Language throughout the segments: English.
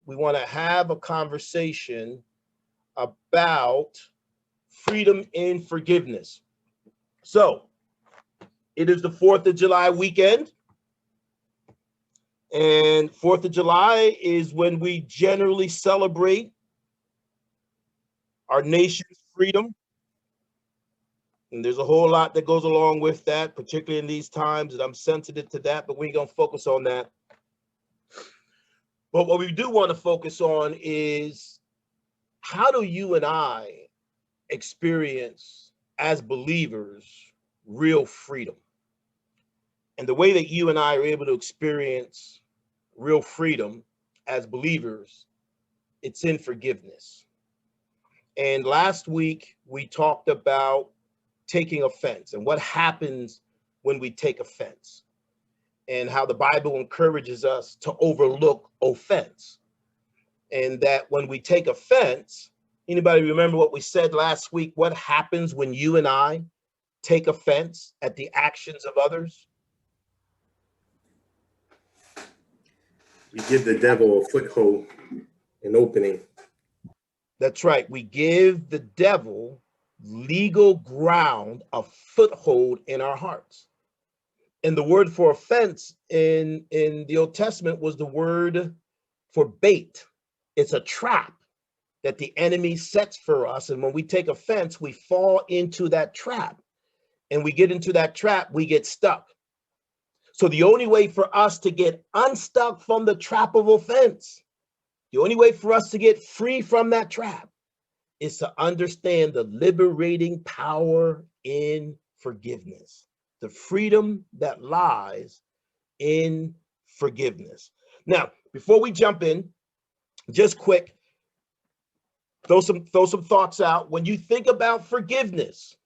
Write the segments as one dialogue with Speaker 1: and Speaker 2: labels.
Speaker 1: we want to have a conversation about freedom in forgiveness. So it is the 4th of July weekend. And 4th of July is when we generally celebrate our nation's freedom. And there's a whole lot that goes along with that, particularly in these times, and I'm sensitive to that, but we ain't gonna focus on that. But what we do want to focus on is, how do you and I experience, as believers, real freedom? And the way that you and I are able to experience real freedom as believers, it's in forgiveness. And last week, we talked about taking offense and what happens when we take offense, and how the Bible encourages us to overlook offense. And that when we take offense, anybody remember what we said last week? What happens when you and I take offense at the actions of others?
Speaker 2: We give the devil a foothold, an opening.
Speaker 1: That's right. We give the devil legal ground, a foothold in our hearts. And the word for offense in the Old Testament was the word for bait. It's a trap that the enemy sets for us. And when we take offense, we fall into that trap. And we get into that trap, we get stuck. So the only way for us to get unstuck from the trap of offense, the only way for us to get free from that trap, is to understand the liberating power in forgiveness, the freedom that lies in forgiveness. Now, before we jump in, just quick, throw some thoughts out. When you think about forgiveness,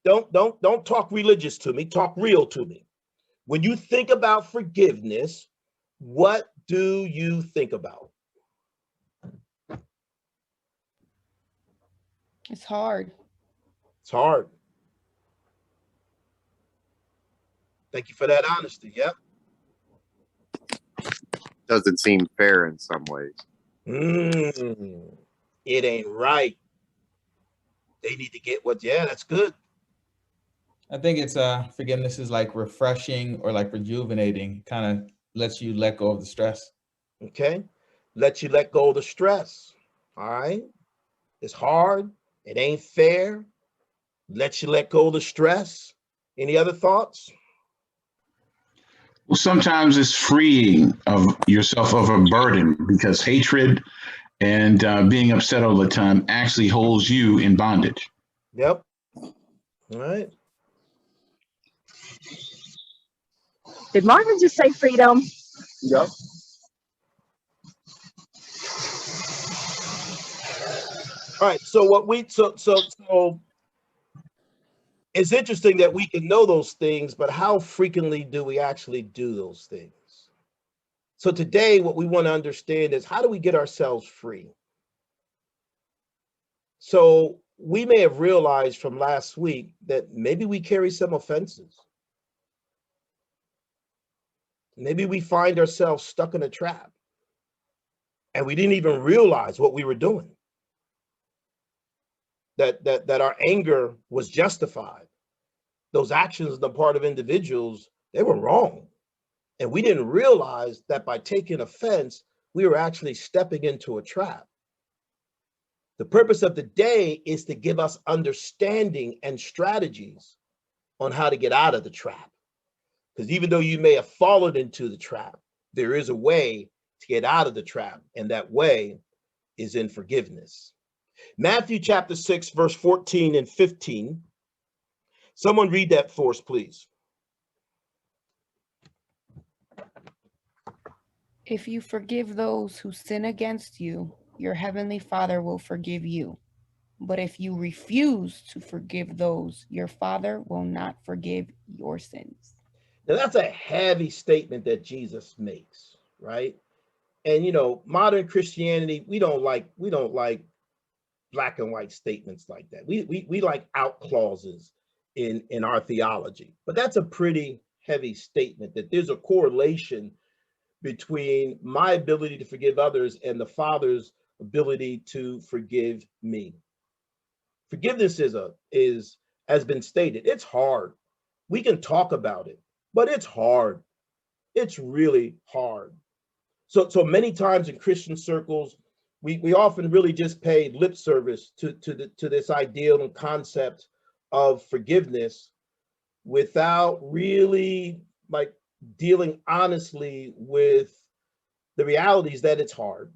Speaker 1: don't talk religious to me, talk real to me. When you think about forgiveness, what do you think about?
Speaker 3: It's hard.
Speaker 1: It's hard. Thank you for that honesty. Yep.
Speaker 4: Doesn't seem fair in some ways.
Speaker 1: It ain't right. They need to get what, yeah, that's good.
Speaker 5: I think it's forgiveness is like refreshing or like rejuvenating, kind of lets you let go of the stress.
Speaker 1: Okay. Let you let go of the stress. All right. It's hard. It ain't fair. Let you let go of the stress. Any other thoughts?
Speaker 6: Well, sometimes it's freeing of yourself of a burden, because hatred and being upset all the time actually holds you in bondage.
Speaker 1: Yep. All right.
Speaker 7: Did Marvin just say freedom?
Speaker 1: Yep. All right. So what we so it's interesting that we can know those things, but how frequently do we actually do those things? So today, what we want to understand is, how do we get ourselves free? So we may have realized from last week that maybe we carry some offenses. Maybe we find ourselves stuck in a trap and we didn't even realize what we were doing. That our anger was justified. Those actions on the part of individuals, they were wrong. And we didn't realize that by taking offense, we were actually stepping into a trap. The purpose of the day is to give us understanding and strategies on how to get out of the trap. Because even though you may have fallen into the trap, there is a way to get out of the trap, and that way is in forgiveness. Matthew chapter 6, verse 14 and 15. Someone read that for us, please.
Speaker 3: If you forgive those who sin against you, your heavenly Father will forgive you. But if you refuse to forgive those, your Father will not forgive your sins.
Speaker 1: Now that's a heavy statement that Jesus makes, right? And you know, modern Christianity, we don't like black and white statements like that. We like out clauses in our theology. But that's a pretty heavy statement, that there's a correlation between my ability to forgive others and the Father's ability to forgive me. Forgiveness is has been stated, it's hard. We can talk about it, but it's hard. It's really hard. So many times in Christian circles, we often really just pay lip service to this ideal and concept of forgiveness without really like dealing honestly with the realities that it's hard,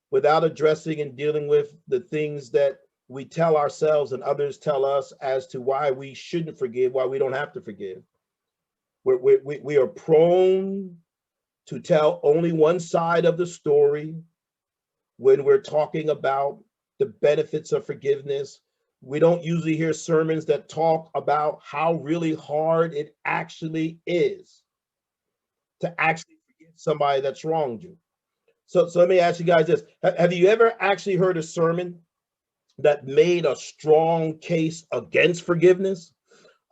Speaker 1: without addressing and dealing with the things that we tell ourselves and others tell us as to why we shouldn't forgive, why we don't have to forgive. We are prone to tell only one side of the story when we're talking about the benefits of forgiveness. We don't usually hear sermons that talk about how really hard it actually is to actually forgive somebody that's wronged you. So let me ask you guys this. Have you ever actually heard a sermon that made a strong case against forgiveness?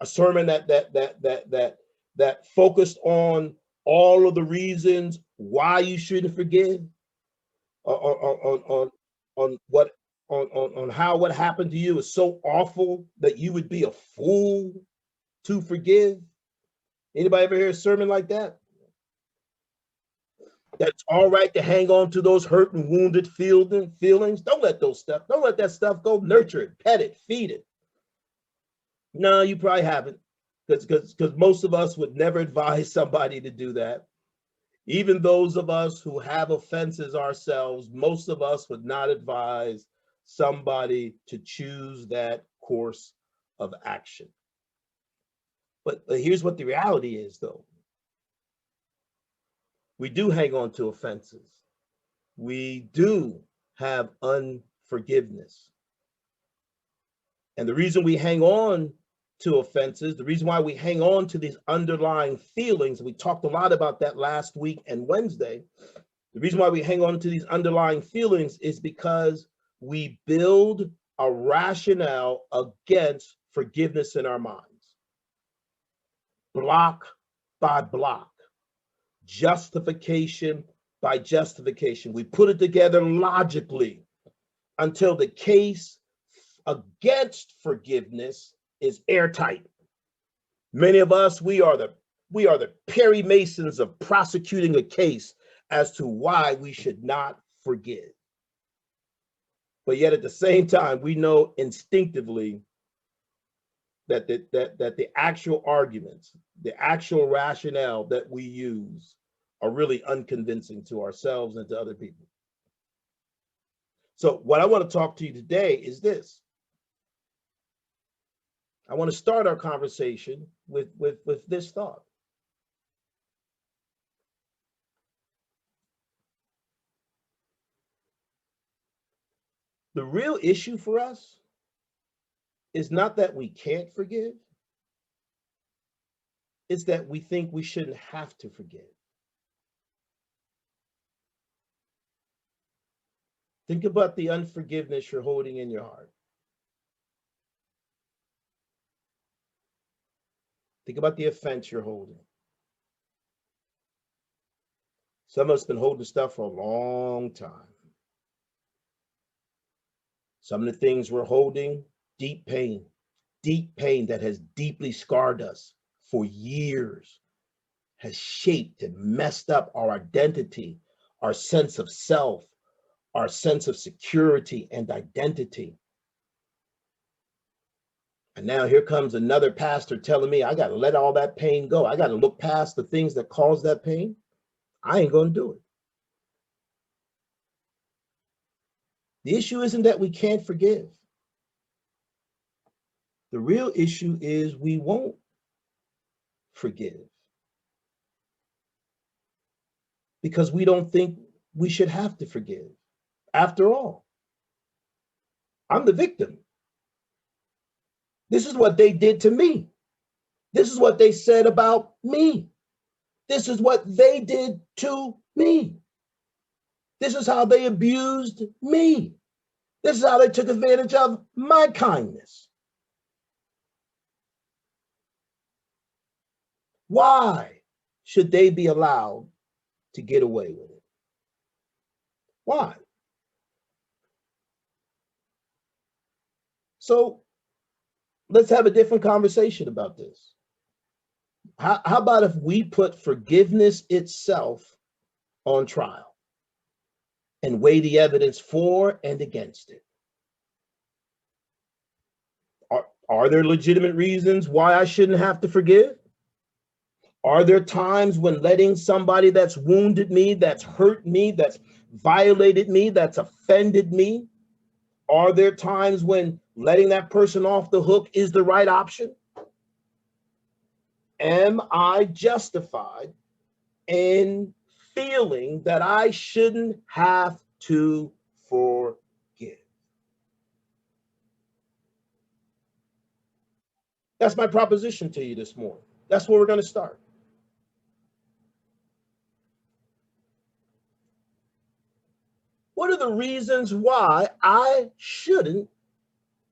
Speaker 1: A sermon that focused on all of the reasons why you shouldn't forgive, on what on how what happened to you is so awful that you would be a fool to forgive. Anybody ever hear a sermon like that? That's all right to hang on to those hurt and wounded feelings. Don't let that stuff go. Nurture it, pet it, feed it. No, you probably haven't, because most of us would never advise somebody to do that. Even those of us who have offenses ourselves, most of us would not advise somebody to choose that course of action. But here's what the reality is, though. We do hang on to offenses. We do have unforgiveness. And the reason we hang on to offenses, the reason why we hang on to these underlying feelings, we talked a lot about that last week and Wednesday. The reason why we hang on to these underlying feelings is because we build a rationale against forgiveness in our minds. Block by block, justification by justification. We put it together logically until the case against forgiveness is airtight. Many of us, we are the Perry Masons of prosecuting a case as to why we should not forgive. But yet at the same time, we know instinctively that the actual arguments, the actual rationale that we use are really unconvincing to ourselves and to other people. So what I want to talk to you today is this. I want to start our conversation with this thought. The real issue for us is not that we can't forgive, it's that we think we shouldn't have to forgive. Think about the unforgiveness you're holding in your heart. Think about the offense you're holding. Some of us have been holding stuff for a long time. Some of the things we're holding, deep pain that has deeply scarred us for years, has shaped and messed up our identity, our sense of self, our sense of security and identity. And now here comes another pastor telling me I got to let all that pain go. I got to look past the things that cause that pain. I ain't going to do it. The issue isn't that we can't forgive. The real issue is we won't forgive because we don't think we should have to forgive. After all, I'm the victim. This is what they did to me. This is what they said about me. This is what they did to me. This is how they abused me. This is how they took advantage of my kindness. Why should they be allowed to get away with it. Why? So let's have a different conversation about this. How about if we put forgiveness itself on trial and weigh the evidence for and against it? Are there legitimate reasons why I shouldn't have to forgive? Are there times when letting somebody that's wounded me, that's hurt me, that's violated me, that's offended me, are there times when letting that person off the hook is the right option? Am I justified in feeling that I shouldn't have to forgive? That's my proposition to you this morning. That's where we're going to start. What are the reasons why I shouldn't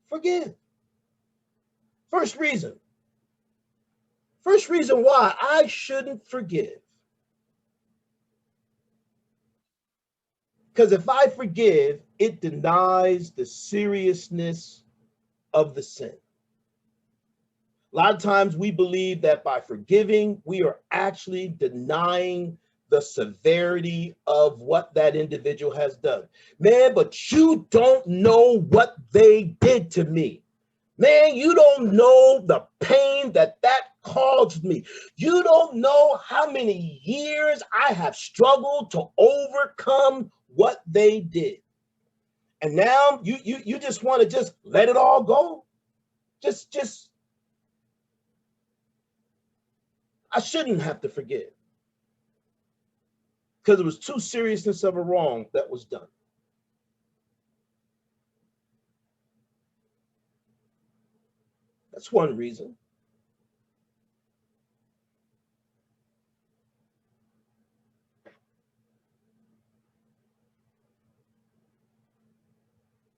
Speaker 1: forgive? First reason why I shouldn't forgive. Because if I forgive, it denies the seriousness of the sin. A lot of times we believe that by forgiving, we are actually denying the severity of what that individual has done. Man, but you don't know what they did to me. Man, you don't know the pain that caused me. You don't know how many years I have struggled to overcome what they did. And now you just want to just let it all go. Just I shouldn't have to forgive because it was too seriousness of a wrong that was done. That's one reason.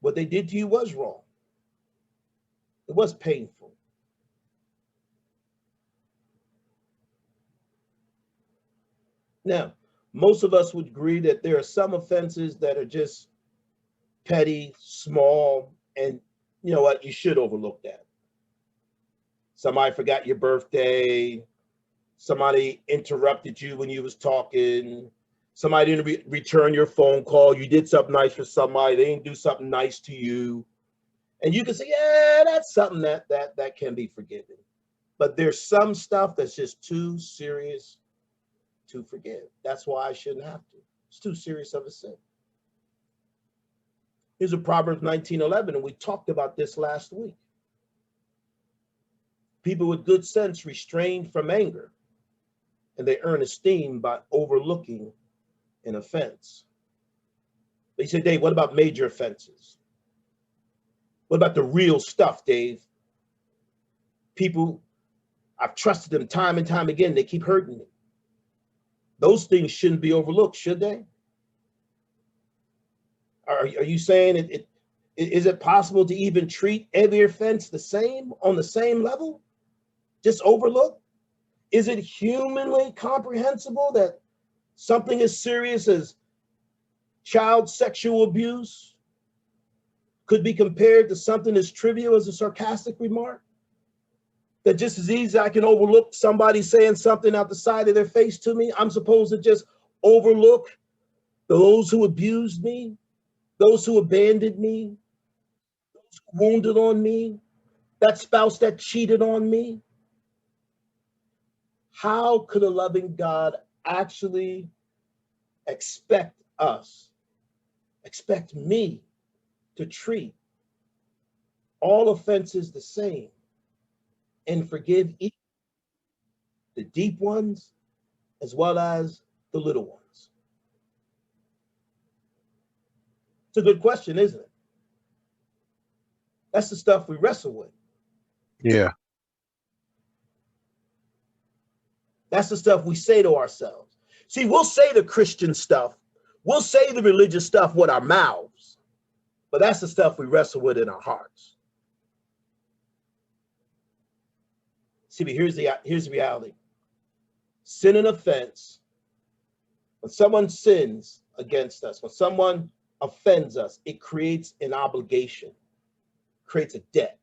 Speaker 1: What they did to you was wrong. It was painful. Now, most of us would agree that there are some offenses that are just petty, small, and you know what? You should overlook that. Somebody forgot your birthday. Somebody interrupted you when you was talking. Somebody didn't return your phone call. You did something nice for somebody. They didn't do something nice to you. And you can say, yeah, that's something that can be forgiven. But there's some stuff that's just too serious to forgive. That's why I shouldn't have to. It's too serious of a sin. Here's a Proverbs 19:11, and we talked about this last week. People with good sense restrain from anger, and they earn esteem by overlooking an offense. But you say, Dave, what about major offenses? What about the real stuff, Dave? People, I've trusted them time and time again. They keep hurting me. Those things shouldn't be overlooked, should they? Are you saying is it possible to even treat every offense the same, on the same level? Just overlook? Is it humanly comprehensible that something as serious as child sexual abuse could be compared to something as trivial as a sarcastic remark? That just as easy I can overlook somebody saying something out the side of their face to me, I'm supposed to just overlook those who abused me, those who abandoned me, those who wounded on me, that spouse that cheated on me. How could a loving God actually expect me to treat all offenses the same and forgive each, the deep ones as well as the little ones? It's a good question, isn't it? That's the stuff we wrestle with.
Speaker 4: Yeah.
Speaker 1: That's the stuff we say to ourselves. See, we'll say the Christian stuff, we'll say the religious stuff with our mouths, but that's the stuff we wrestle with in our hearts. See, but here's the reality. Sin and offense, When someone sins against us, when someone offends us, it creates an obligation, creates a debt.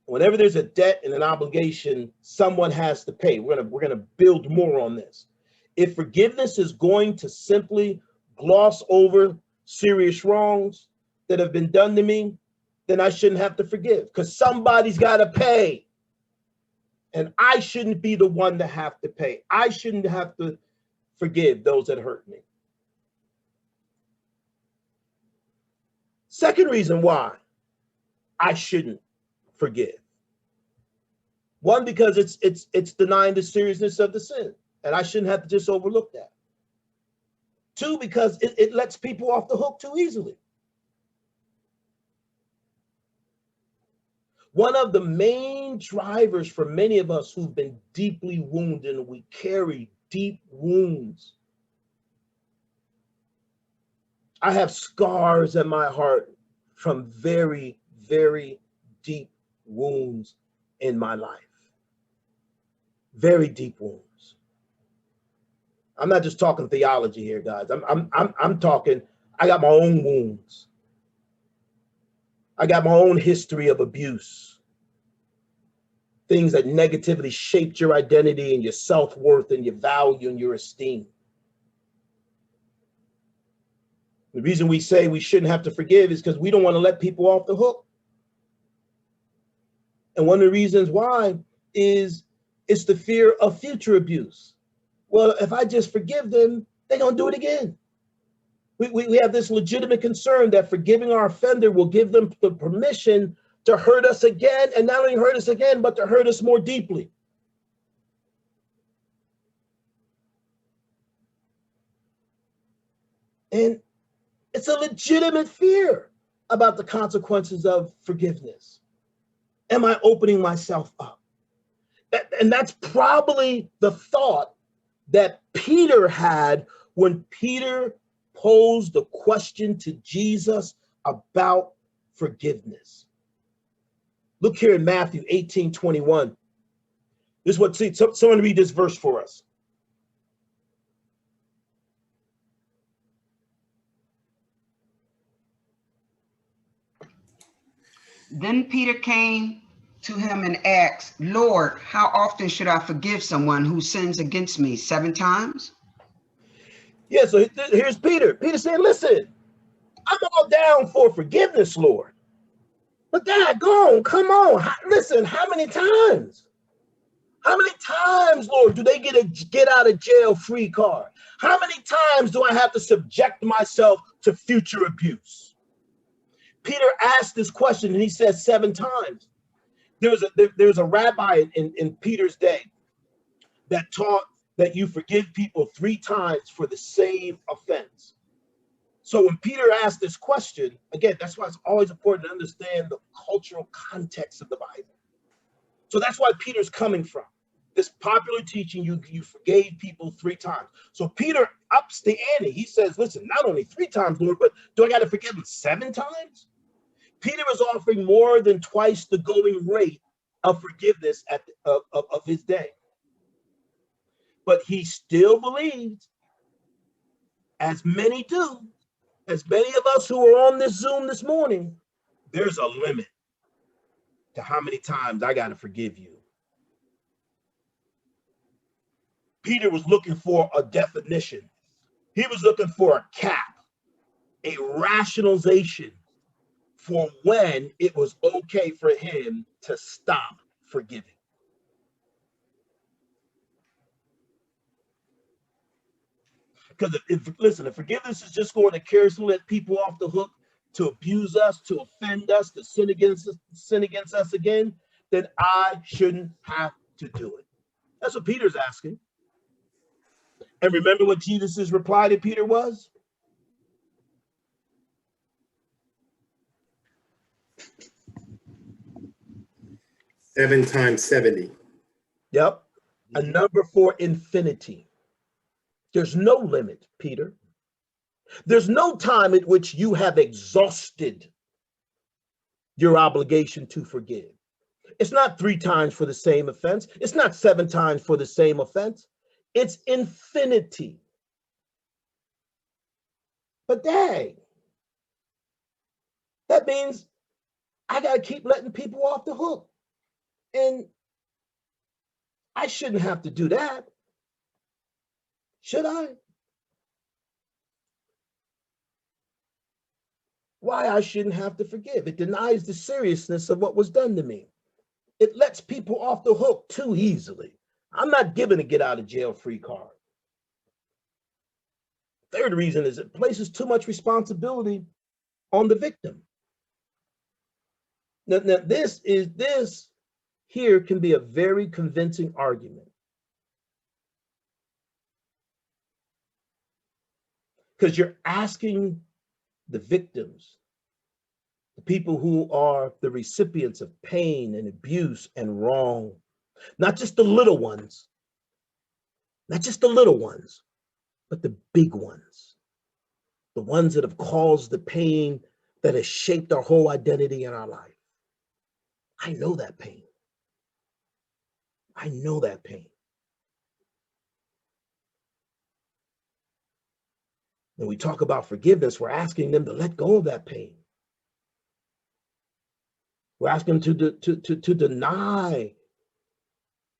Speaker 1: Whenever there's a debt and an obligation, someone has to pay. We're gonna build more on this. If forgiveness is going to simply gloss over serious wrongs that have been done to me, then I shouldn't have to forgive, because somebody's got to pay. And I shouldn't be the one to have to pay. I shouldn't have to forgive those that hurt me. Second reason why I shouldn't forgive. One, because it's denying the seriousness of the sin, and I shouldn't have to just overlook that. Two, because it lets people off the hook too easily. One of the main drivers for many of us who've been deeply wounded, and we carry deep wounds. I have scars in my heart from very, very deep wounds in my life. Very deep wounds. I'm not just talking theology here, guys. I'm talking, I got my own wounds. I got my own history of abuse. Things that negatively shaped your identity and your self-worth and your value and your esteem. The reason we say we shouldn't have to forgive is because we don't want to let people off the hook. And one of the reasons why is it's the fear of future abuse. Well, if I just forgive them, they're going to do it again. We have this legitimate concern that forgiving our offender will give them the permission to hurt us again, and not only hurt us again, but to hurt us more deeply. And it's a legitimate fear about the consequences of forgiveness. Am I opening myself up? And that's probably the thought that Peter had when Peter posed the question to Jesus about forgiveness. Look here in Matthew 18:21. This is what, see, someone read this verse for us.
Speaker 8: Then Peter came to him and asked, Lord, how often should I forgive someone who sins against me? 7 times?
Speaker 1: Yeah, so here's Peter. Peter said, listen, I'm all down for forgiveness, Lord. But God, go on, come on. Listen, how many times? How many times, Lord, do they get a get out of jail free card? How many times do I have to subject myself to future abuse? Peter asked this question and he said 7 times. There's a rabbi in Peter's day that taught that you forgive people 3 times for the same offense. So when Peter asked this question, again, that's why it's always important to understand the cultural context of the Bible. So that's why Peter's coming from. This popular teaching, you forgave people 3 times. So Peter ups the ante. He says, listen, not only 3 times, Lord, but do I got to forgive them 7 times? Peter was offering more than twice the going rate of forgiveness of his day. But he still believed, as many do, as many of us who are on this Zoom this morning, there's a limit to how many times I got to forgive you. Peter was looking for a definition. He was looking for a cap, a rationalization for when it was okay for him to stop forgiving. Because if forgiveness is just going to carelessly let people off the hook, to abuse us, to offend us, to sin against us again, then I shouldn't have to do it. That's what Peter's asking. And remember what Jesus' reply to Peter was?
Speaker 2: Seven times 70.
Speaker 1: Yep. A number for infinity. There's no limit, Peter. There's no time at which you have exhausted your obligation to forgive. It's not 3 times for the same offense. It's not 7 times for the same offense. It's infinity. But dang, that means I got to keep letting people off the hook. And I shouldn't have to do that. Should I? Why I shouldn't have to forgive? It denies the seriousness of what was done to me. It lets people off the hook too easily. I'm not given a get out of jail free card. Third reason is it places too much responsibility on the victim. Now this here can be a very convincing argument. Because you're asking the victims, the people who are the recipients of pain and abuse and wrong, not just the little ones, but the big ones, the ones that have caused the pain that has shaped our whole identity in our life. I know that pain. I know that pain. When we talk about forgiveness, we're asking them to let go of that pain. We're asking them to deny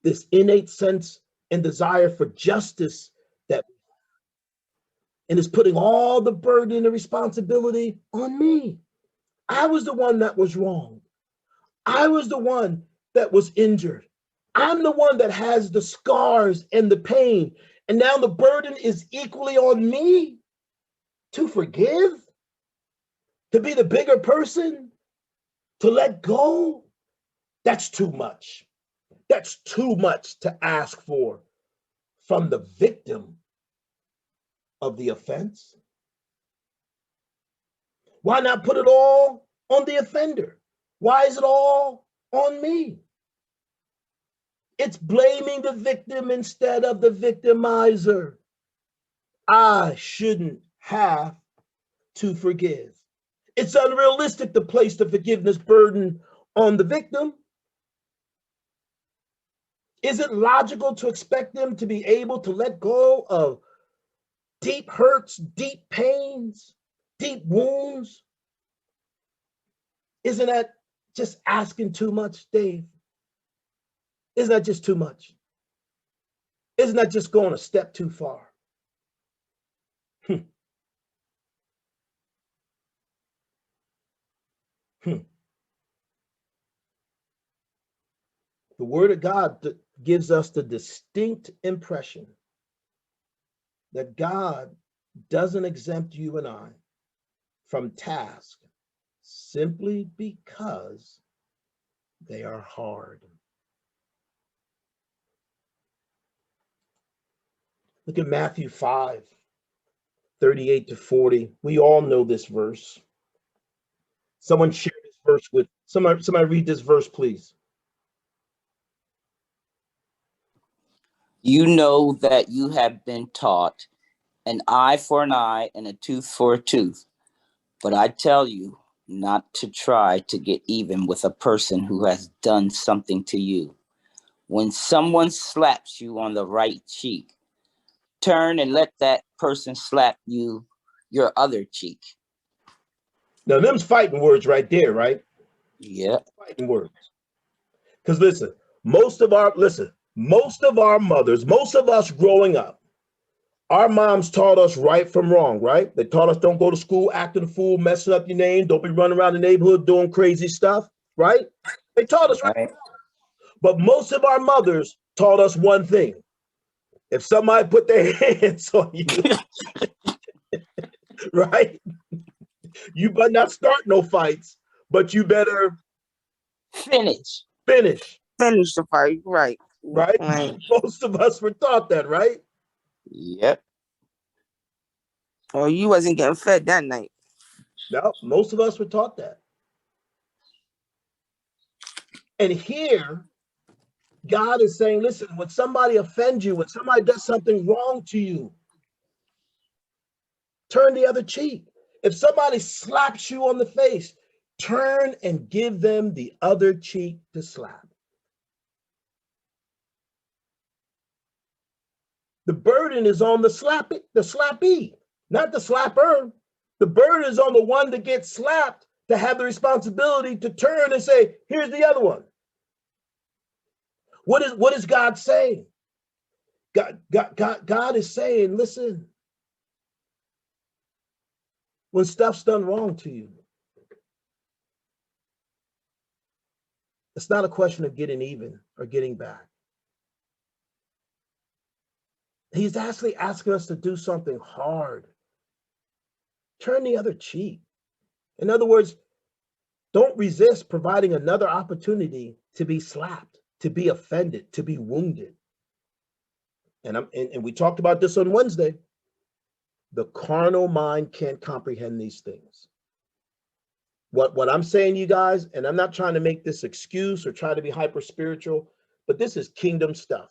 Speaker 1: this innate sense and desire for justice that, and is putting all the burden and the responsibility on me. I was the one that was wrong. I was the one that was injured. I'm the one that has the scars and the pain. And now the burden is equally on me to forgive, to be the bigger person, to let go. That's too much. That's too much to ask for from the victim of the offense. Why not put it all on the offender? Why is it all on me? It's blaming the victim instead of the victimizer. I shouldn't have to forgive. It's unrealistic to place the forgiveness burden on the victim. Is it logical to expect them to be able to let go of deep hurts, deep pains, deep wounds? Isn't that just asking too much, Dave? Isn't that just too much? Isn't that just going a step too far? The Word of God gives us the distinct impression that God doesn't exempt you and I from tasks simply because they are hard. Look at Matthew 5:38-40. We all know this verse. Someone share this verse with somebody read this verse, please.
Speaker 9: You know that you have been taught an eye for an eye and a tooth for a tooth. But I tell you not to try to get even with a person who has done something to you. When someone slaps you on the right cheek, turn and let that person slap you your other cheek.
Speaker 1: Now, them's fighting words right there, right?
Speaker 9: Yeah.
Speaker 1: Fighting words. Because most of our mothers, most of us growing up, our moms taught us right from wrong, right? They taught us don't go to school acting a fool, messing up your name, don't be running around the neighborhood doing crazy stuff, right? They taught us right. But most of our mothers taught us one thing. If somebody put their hands on you, right? You better not start no fights, but you better
Speaker 9: finish
Speaker 10: the fight, right?
Speaker 1: Right? Most of us were taught that, right?
Speaker 9: Yep.
Speaker 10: Or you wasn't getting fed that night.
Speaker 1: No, most of us were taught that. And here, God is saying, listen, when somebody offends you, when somebody does something wrong to you, turn the other cheek. If somebody slaps you on the face, turn and give them the other cheek to slap. The burden is on the slappee, not the slapper. The burden is on the one that gets slapped to have the responsibility to turn and say, here's the other one. What is God saying? God is saying, listen, when stuff's done wrong to you, it's not a question of getting even or getting back. He's actually asking us to do something hard. Turn the other cheek. In other words, don't resist providing another opportunity to be slapped, to be offended, to be wounded. And we talked about this on Wednesday. The carnal mind can't comprehend these things. What I'm saying, you guys, and I'm not trying to make this excuse or try to be hyper spiritual, but this is kingdom stuff.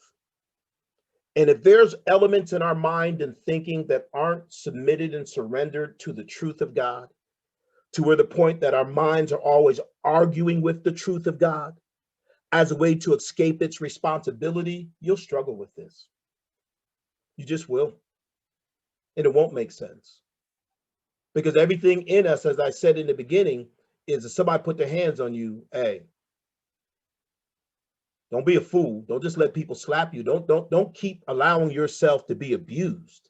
Speaker 1: And if there's elements in our mind and thinking that aren't submitted and surrendered to the truth of God, to where the point that our minds are always arguing with the truth of God as a way to escape its responsibility, you'll struggle with this. You just will. And it won't make sense. Because everything in us, as I said in the beginning, is if somebody put their hands on you, hey, don't be a fool. Don't just let people slap you. Don't keep allowing yourself to be abused.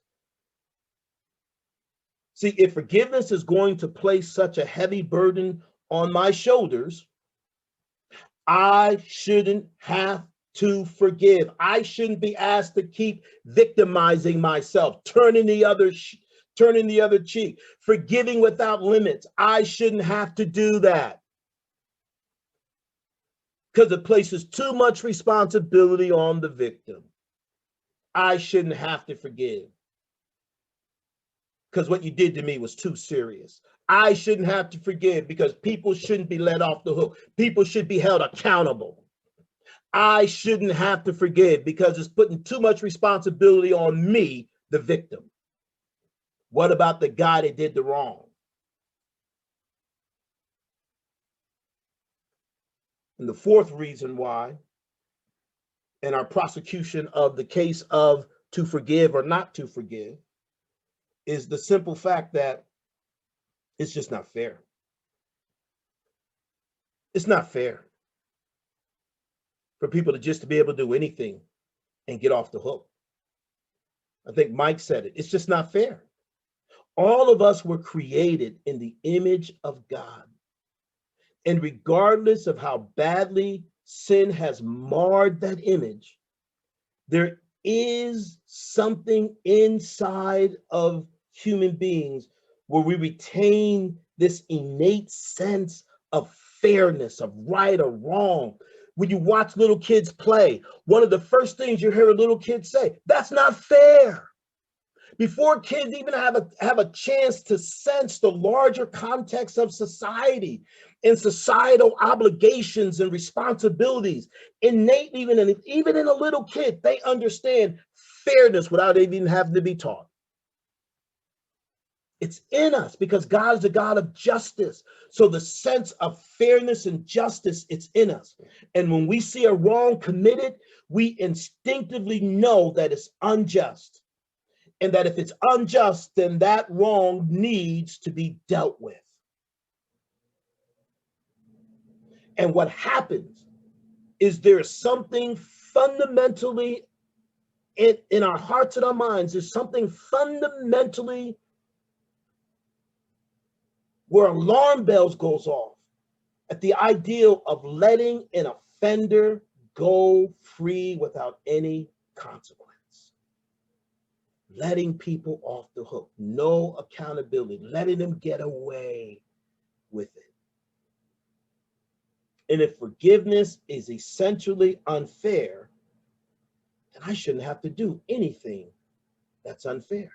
Speaker 1: See, if forgiveness is going to place such a heavy burden on my shoulders, I shouldn't have to forgive. I shouldn't be asked to keep victimizing myself, turning the other cheek, forgiving without limits. I shouldn't have to do that because it places too much responsibility on the victim. I shouldn't have to forgive because what you did to me was too serious. I shouldn't have to forgive because people shouldn't be let off the hook. People should be held accountable. I shouldn't have to forgive because it's putting too much responsibility on me, the victim. What about the guy that did the wrong? And the fourth reason why, in our prosecution of the case of to forgive or not to forgive, is the simple fact that it's just not fair. It's not fair for people to just to be able to do anything and get off the hook. I think Mike said it. It's just not fair. All of us were created in the image of God. And regardless of how badly sin has marred that image, there is something inside of human beings where we retain this innate sense of fairness, of right or wrong. When you watch little kids play, one of the first things you hear a little kid say, that's not fair. Before kids even have a chance to sense the larger context of society and societal obligations and responsibilities, innately, even in a little kid, they understand fairness without even having to be taught. It's in us because God is a God of justice. So the sense of fairness and justice, it's in us. And when we see a wrong committed, we instinctively know that it's unjust. And that if it's unjust, then that wrong needs to be dealt with. And what happens is there's something fundamentally in our hearts and our minds, there's something fundamentally where alarm bells goes off at the ideal of letting an offender go free without any consequence. Letting people off the hook, no accountability, letting them get away with it. And if forgiveness is essentially unfair, then I shouldn't have to do anything that's unfair.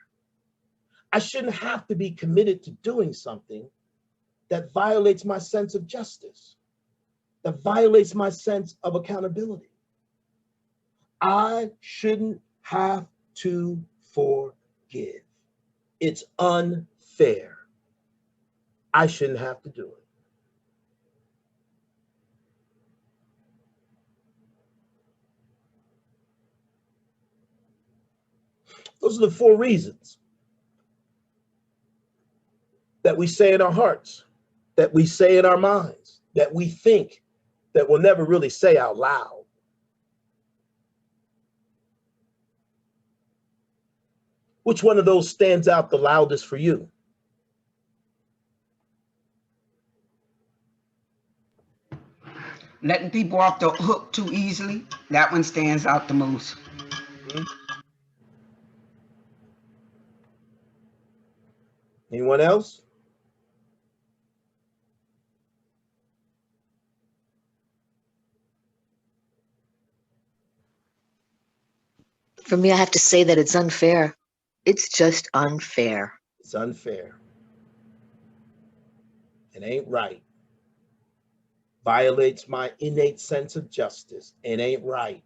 Speaker 1: I shouldn't have to be committed to doing something that violates my sense of justice, that violates my sense of accountability. I shouldn't have to forgive. It's unfair. I shouldn't have to do it. Those are the four reasons. that we say in our hearts, that we say in our minds, that we think, that we'll never really say out loud? Which one of those stands out the loudest for you?
Speaker 8: Letting people off the hook too easily. That one stands out the most.
Speaker 1: Anyone else?
Speaker 7: For me, I have to say that it's unfair. It's just unfair.
Speaker 1: It's unfair. It ain't right. Violates my innate sense of justice. It ain't right.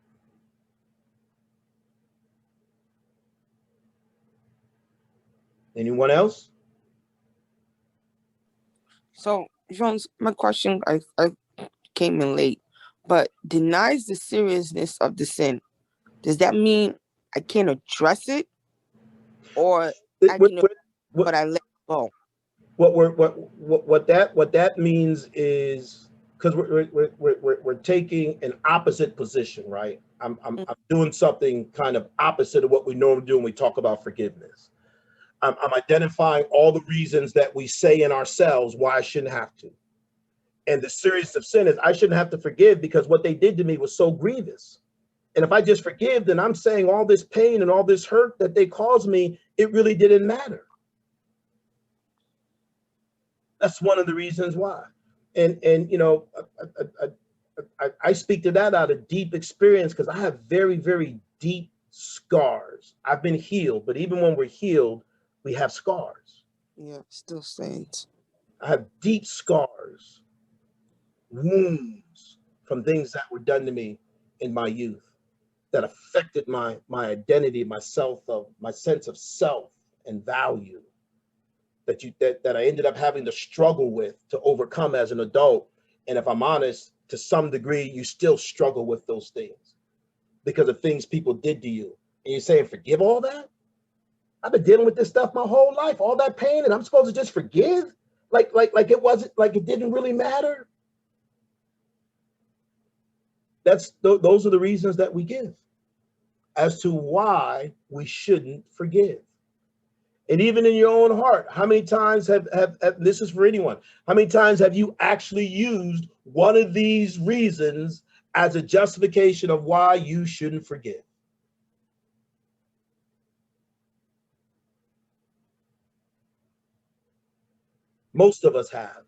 Speaker 1: Anyone else?
Speaker 10: So, Jones, my question, I came in late, but denies the seriousness of the sin. Does that mean I can't address it, or I can, but I let it go?
Speaker 1: What that means is, because we're taking an opposite position, right? I'm doing something kind of opposite of what we normally do when we talk about forgiveness. I'm identifying all the reasons that we say in ourselves why I shouldn't have to. And the seriousness of sin is I shouldn't have to forgive because what they did to me was so grievous. And if I just forgive, then I'm saying all this pain and all this hurt that they caused me, it really didn't matter. That's one of the reasons why. And you know, I speak to that out of deep experience because I have very, very deep scars. I've been healed, but even when we're healed, we have scars.
Speaker 10: Yeah, still saints.
Speaker 1: I have deep scars, wounds from things that were done to me in my youth that affected my identity, my sense of self and value that I ended up having to struggle with to overcome as an adult. And if I'm honest, to some degree, you still struggle with those things because of things people did to you. And you're saying, forgive all that? I've been dealing with this stuff my whole life, all that pain, and I'm supposed to just forgive? Like it wasn't, like it didn't really matter? Those are the reasons that we give as to why we shouldn't forgive. And even in your own heart, how many times have this is for anyone, how many times have you actually used one of these reasons as a justification of why you shouldn't forgive? Most of us have.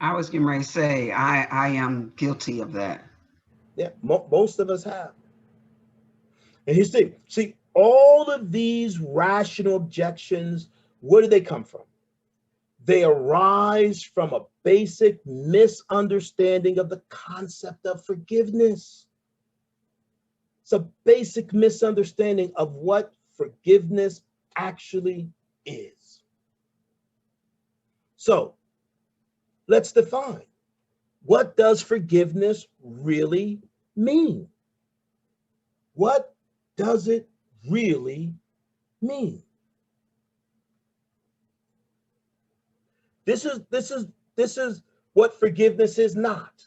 Speaker 8: I was getting ready to say, I am guilty of that.
Speaker 1: Yeah, most of us have. And here's the thing. See, all of these rational objections, where do they come from? They arise from a basic misunderstanding of the concept of forgiveness. It's a basic misunderstanding of what forgiveness actually is. So let's define, what does forgiveness really mean? What does it really mean? This is what forgiveness is not.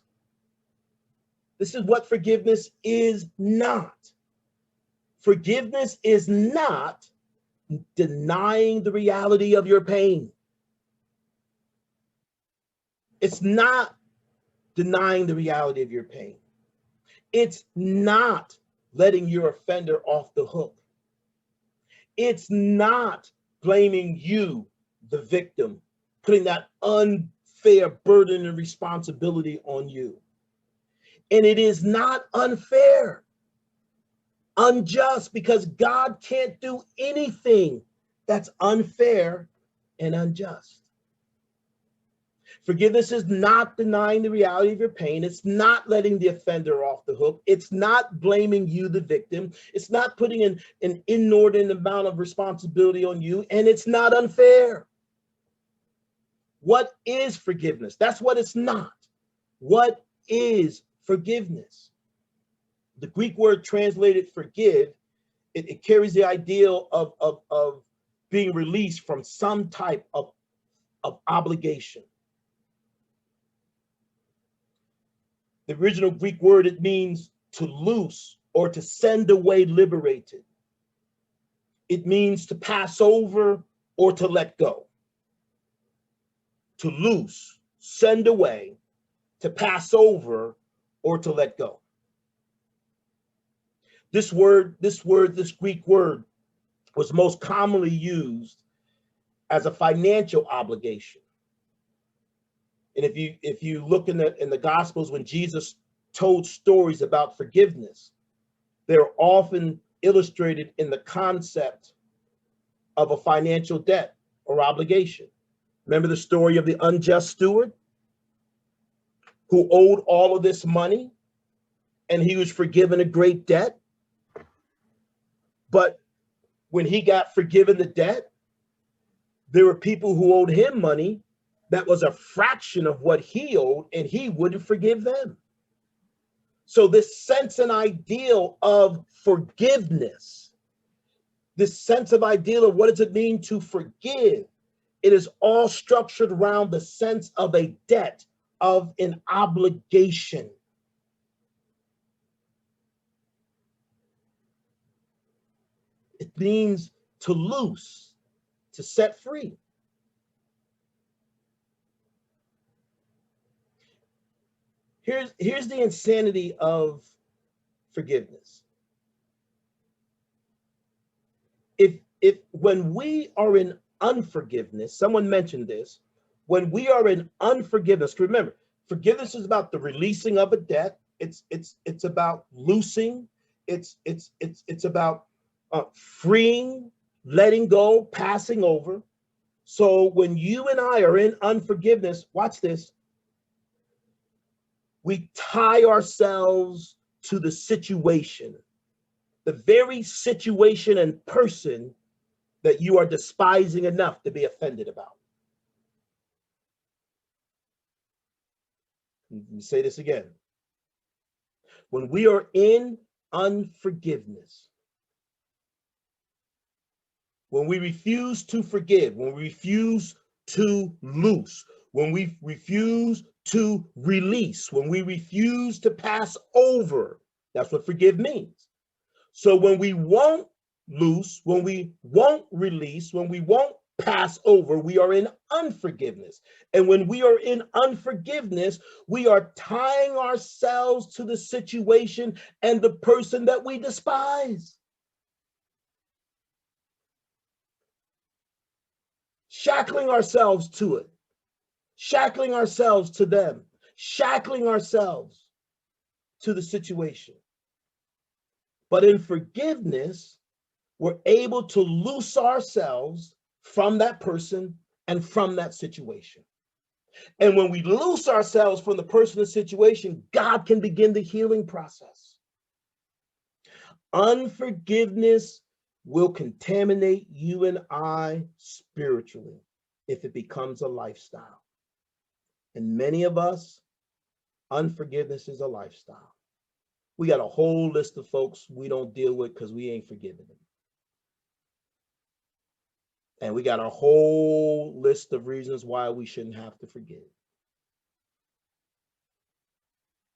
Speaker 1: This is what forgiveness is not. Forgiveness is not denying the reality of your pain. It's not denying the reality of your pain. It's not letting your offender off the hook. It's not blaming you, the victim, putting that unfair burden and responsibility on you. And it is not unfair, unjust, because God can't do anything that's unfair and unjust. Forgiveness is not denying the reality of your pain. It's not letting the offender off the hook. It's not blaming you, the victim. It's not putting an inordinate amount of responsibility on you, and it's not unfair. What is forgiveness? That's what it's not. What is forgiveness? The Greek word translated forgive, it carries the ideal of being released from some type of of obligation. The original Greek word, it means to loose or to send away liberated. It means to pass over or to let go. To loose, send away, to pass over, or to let go. This Greek word was most commonly used as a financial obligation. And if you look in the Gospels, when Jesus told stories about forgiveness, they're often illustrated in the concept of a financial debt or obligation. Remember the story of the unjust steward who owed all of this money and he was forgiven a great debt? But when he got forgiven the debt, there were people who owed him money that was a fraction of what he owed, and he wouldn't forgive them. So this sense and ideal of forgiveness, this sense of ideal of what does it mean to forgive, it is all structured around the sense of a debt, of an obligation. It means to loose, to set free. Here's the insanity of forgiveness. If when we are in unforgiveness, someone mentioned this, when we are in unforgiveness, remember, forgiveness is about the releasing of a debt. It's about loosing. It's about freeing, letting go, passing over. So when you and I are in unforgiveness, watch this. We tie ourselves to the situation, the very situation and person that you are despising enough to be offended about. Let me say this again. When we are in unforgiveness, when we refuse to forgive, when we refuse to loose, when we refuse to release, when we refuse to pass over, that's what forgive means. So when we won't loose, when we won't release, when we won't pass over, we are in unforgiveness. And when we are in unforgiveness, we are tying ourselves to the situation and the person that we despise. Shackling ourselves to it, shackling ourselves to them, shackling ourselves to the situation. But in forgiveness, we're able to loose ourselves from that person and from that situation. And when we loose ourselves from the person and situation, God can begin the healing process. Unforgiveness will contaminate you and I spiritually if it becomes a lifestyle. And many of us, unforgiveness is a lifestyle. We got a whole list of folks we don't deal with because we ain't forgiven them. And we got a whole list of reasons why we shouldn't have to forgive.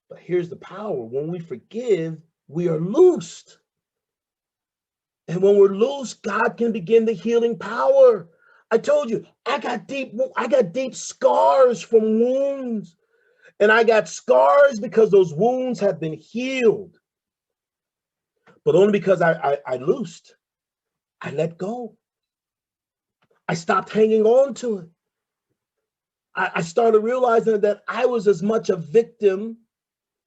Speaker 1: But here's the power. When we forgive, we are loosed. And when we're loose, God can begin the healing power. I told you, I got deep scars from wounds. And I got scars because those wounds have been healed. But only because I loosed. I let go. I stopped hanging on to it. I started realizing that I was as much a victim.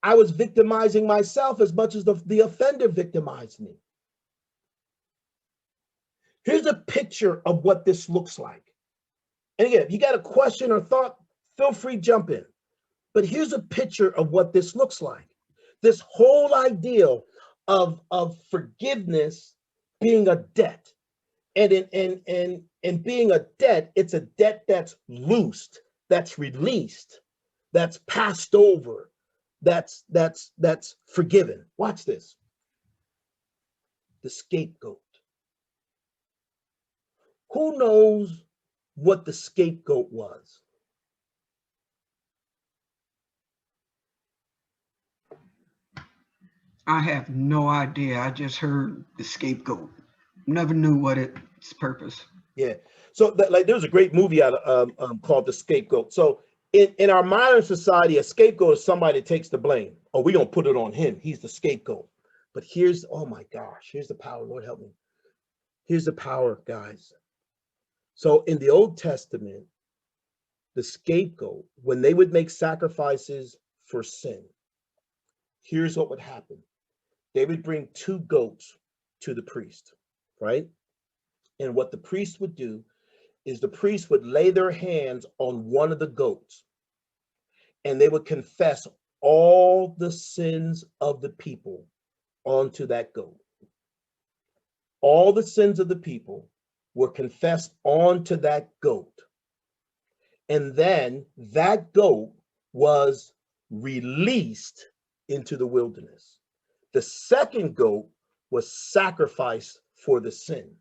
Speaker 1: I was victimizing myself as much as the offender victimized me. Here's a picture of what this looks like. And again, if you got a question or thought, feel free to jump in. But here's a picture of what this looks like. This whole idea of forgiveness being a debt. And being a debt, it's a debt that's loosed, that's released, that's passed over, that's forgiven. Watch this. The scapegoat. Who knows what the scapegoat was?
Speaker 8: I have no idea. I just heard the scapegoat. Never knew what its purpose.
Speaker 1: Yeah. So like there's a great movie out of, called The Scapegoat. So in our modern society, a scapegoat is somebody that takes the blame. Oh, we're going to put it on him. He's the scapegoat. But here's, oh my gosh, here's the power. Lord help me. Here's the power, guys. So in the Old Testament, the scapegoat, when they would make sacrifices for sin, here's what would happen. They would bring 2 goats to the priest, right? And what the priest would do is the priest would lay their hands on one of the goats and they would confess all the sins of the people onto that goat. All the sins of the people were confessed onto that goat. And then that goat was released into the wilderness. The second goat was sacrificed for the sin.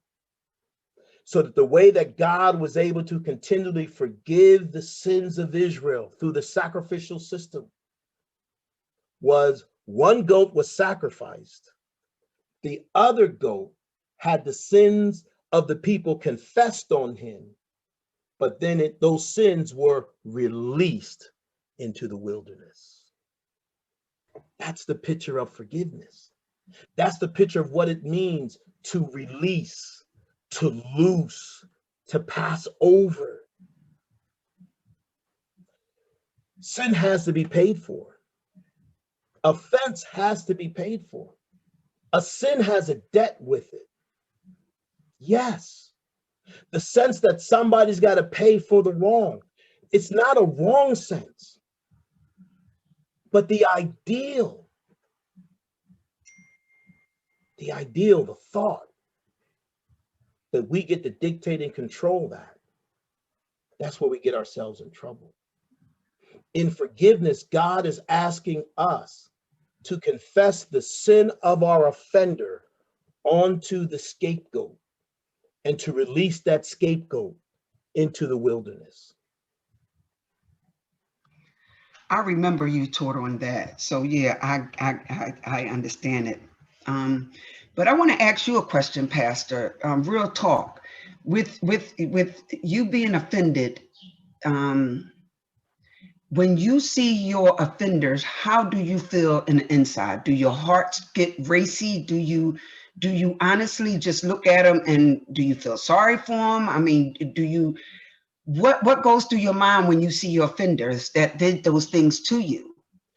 Speaker 1: So that the way that God was able to continually forgive the sins of Israel through the sacrificial system was one goat was sacrificed. The other goat had the sins of the people confessed on him, but then those sins were released into the wilderness. That's the picture of forgiveness. That's the picture of what it means to release, to loose, to pass over. Sin has to be paid for. Offense has to be paid for. A sin has a debt with it. Yes. The sense that somebody's got to pay for the wrong. It's not a wrong sense, but the ideal, the thought that we get to dictate and control that, that's where we get ourselves in trouble. In forgiveness, God is asking us to confess the sin of our offender onto the scapegoat and to release that scapegoat into the wilderness.
Speaker 8: I remember you taught on that. So yeah, I understand it. But I want to ask you a question, Pastor. Real talk. With you being offended, when you see your offenders, how do you feel in the inside? Do your hearts get racy? Do you honestly just look at them and do you feel sorry for them? I mean, do you what goes through your mind when you see your offenders that did those things to you?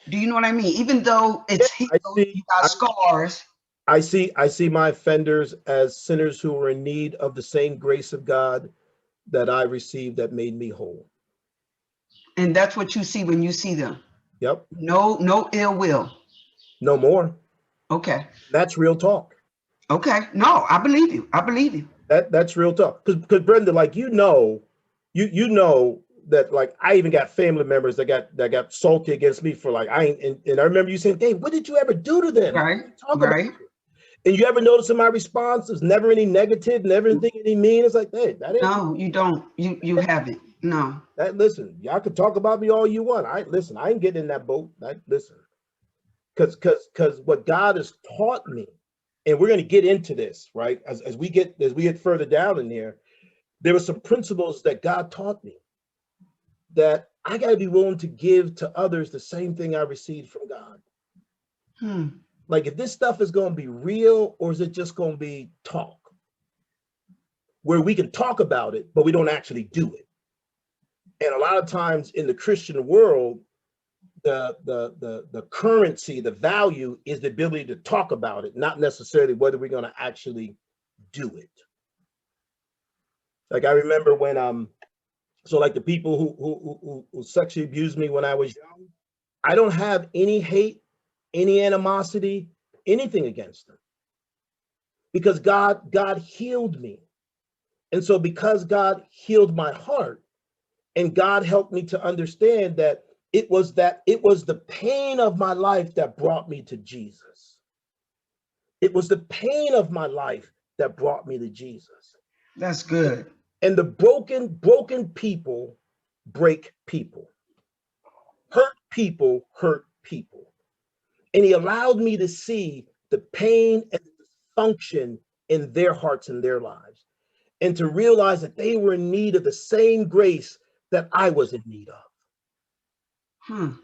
Speaker 8: Do you know what I mean? Even though it's you got scars.
Speaker 1: I see my offenders as sinners who are in need of the same grace of God that I received that made me whole.
Speaker 8: And that's what you see when you see them.
Speaker 1: Yep.
Speaker 8: No ill will.
Speaker 1: No more.
Speaker 8: Okay.
Speaker 1: That's real talk.
Speaker 8: Okay. No, I believe you. I believe you.
Speaker 1: That's real talk. Because Brenda, like you know that like I even got family members that got salty against me for like and I remember you saying, Dave, what did you ever do to them?
Speaker 8: Right.
Speaker 1: Right. And you ever notice in my response, there's never any negative, never anything any mean. It's like, hey, that ain't.
Speaker 8: No, you don't. You haven't. No.
Speaker 1: Listen, y'all can talk about me all you want. I ain't getting in that boat. Listen. Because what God has taught me, and we're going to get into this, right? As we get further down in there were some principles that God taught me that I got to be willing to give to others the same thing I received from God. Like if this stuff is going to be real or is it just going to be talk? Where we can talk about it, but we don't actually do it. And a lot of times in the Christian world, the currency, the value is the ability to talk about it, not necessarily whether we're going to actually do it. Like I remember when so like the people who sexually abused me when I was young, I don't have any hate, any animosity, anything against them. Because God healed me. And so because God healed my heart and God helped me to understand that it was the pain of my life that brought me to Jesus. It was the pain of my life that brought me to Jesus.
Speaker 8: That's good.
Speaker 1: And the broken people break people. Hurt people hurt people. And he allowed me to see the pain and the dysfunction in their hearts and their lives, and to realize that they were in need of the same grace that I was in need of.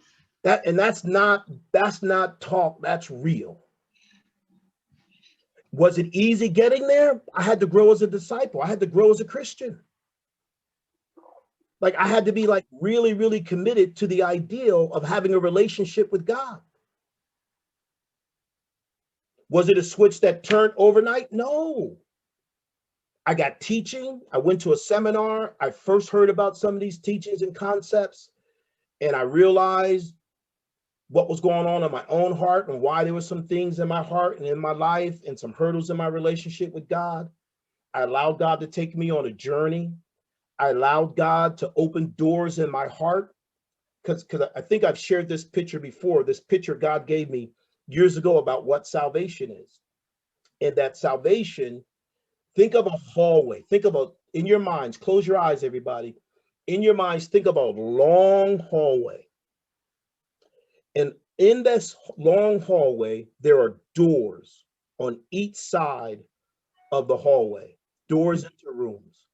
Speaker 1: That's not talk, that's real. Was it easy getting there? I had to grow as a disciple. I had to grow as a Christian. Like, I had to be like really, really committed to the ideal of having a relationship with God. Was it a switch that turned overnight? No. I got teaching. I went to a seminar. I first heard about some of these teachings and concepts, and I realized what was going on in my own heart and why there were some things in my heart and in my life and some hurdles in my relationship with God. I allowed God to take me on a journey. I allowed God to open doors in my heart, because I think I've shared this picture before, this picture God gave me years ago about what salvation is. And that salvation, think of a hallway. Think about, in your minds, close your eyes, everybody. In your minds, think about a long hallway. And in this long hallway, there are doors on each side of the hallway, doors into rooms.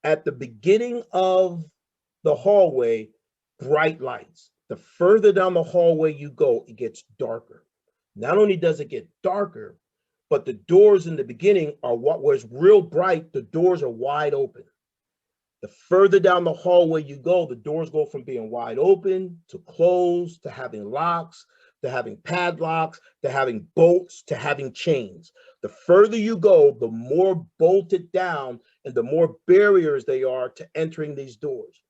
Speaker 1: At the beginning of the hallway, bright lights. The further down the hallway you go, it gets darker. Not only does it get darker, but the doors in the beginning are what was real bright. The doors are wide open. The further down the hallway you go, the doors go from being wide open to closed, to having locks, to having padlocks, to having bolts, to having chains. The further you go, the more bolted down and the more barriers they are to entering these doors.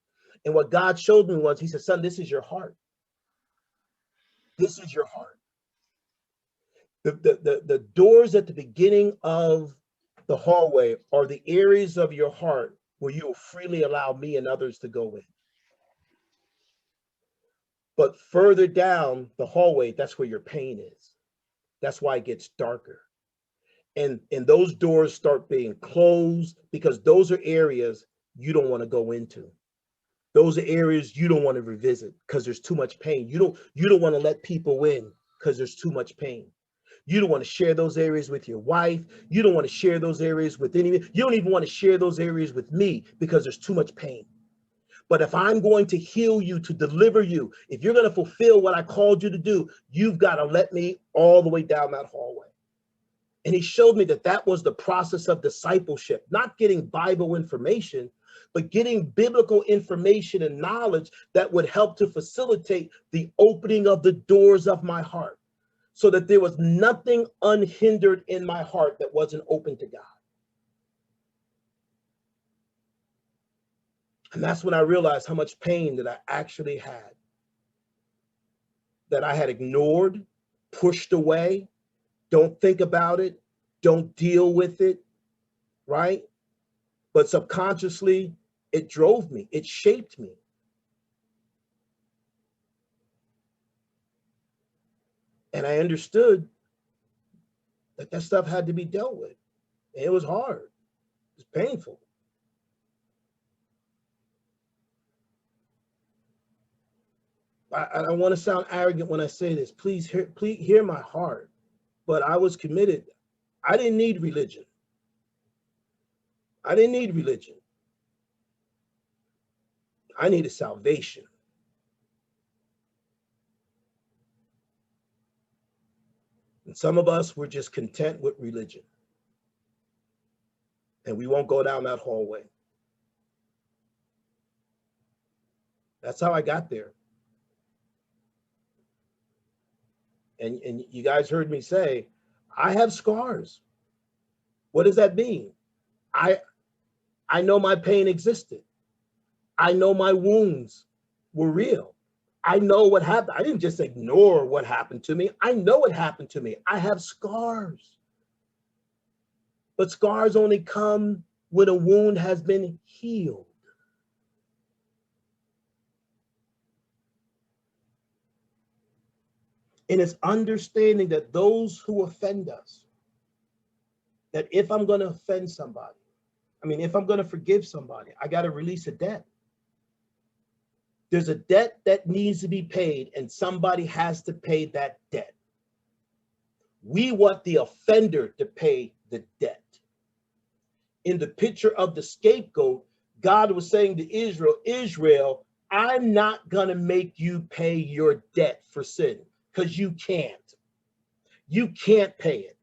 Speaker 1: And what God showed me was, he said, son, this is your heart. This is your heart. The doors at the beginning of the hallway are the areas of your heart where you will freely allow me and others to go in. But further down the hallway, that's where your pain is. That's why it gets darker. And those doors start being closed, because those are areas you don't want to go into. Those are areas you don't want to revisit because there's too much pain. You don't want to let people in because there's too much pain. You don't want to share those areas with your wife. You don't want to share those areas with anyone. You don't even want to share those areas with me because there's too much pain. But if I'm going to heal you, to deliver you, if you're going to fulfill what I called you to do, you've got to let me all the way down that hallway. And he showed me that that was the process of discipleship, not getting Bible information, but getting biblical information and knowledge that would help to facilitate the opening of the doors of my heart, so that there was nothing unhindered in my heart that wasn't open to God. And that's when I realized how much pain that I actually had, that I had ignored, pushed away, don't think about it, don't deal with it, right? But subconsciously, it drove me, it shaped me. And I understood that that stuff had to be dealt with. And it was hard, it was painful. I don't want to sound arrogant when I say this. Please hear my heart. But I was committed. I didn't need religion. I didn't need religion. I needed salvation. And some of us were just content with religion. And we won't go down that hallway. That's how I got there. And you guys heard me say, I have scars. What does that mean? I know my pain existed. I know my wounds were real. I know what happened. I didn't just ignore what happened to me. I know what happened to me. I have scars. But scars only come when a wound has been healed. And it's understanding that those who offend us, that if I'm going to offend somebody, I mean, if I'm going to forgive somebody, I got to release a debt. There's a debt that needs to be paid, and somebody has to pay that debt. We want the offender to pay the debt. In the picture of the scapegoat, God was saying to Israel, I'm not going to make you pay your debt for sin, because you can't. You can't pay it.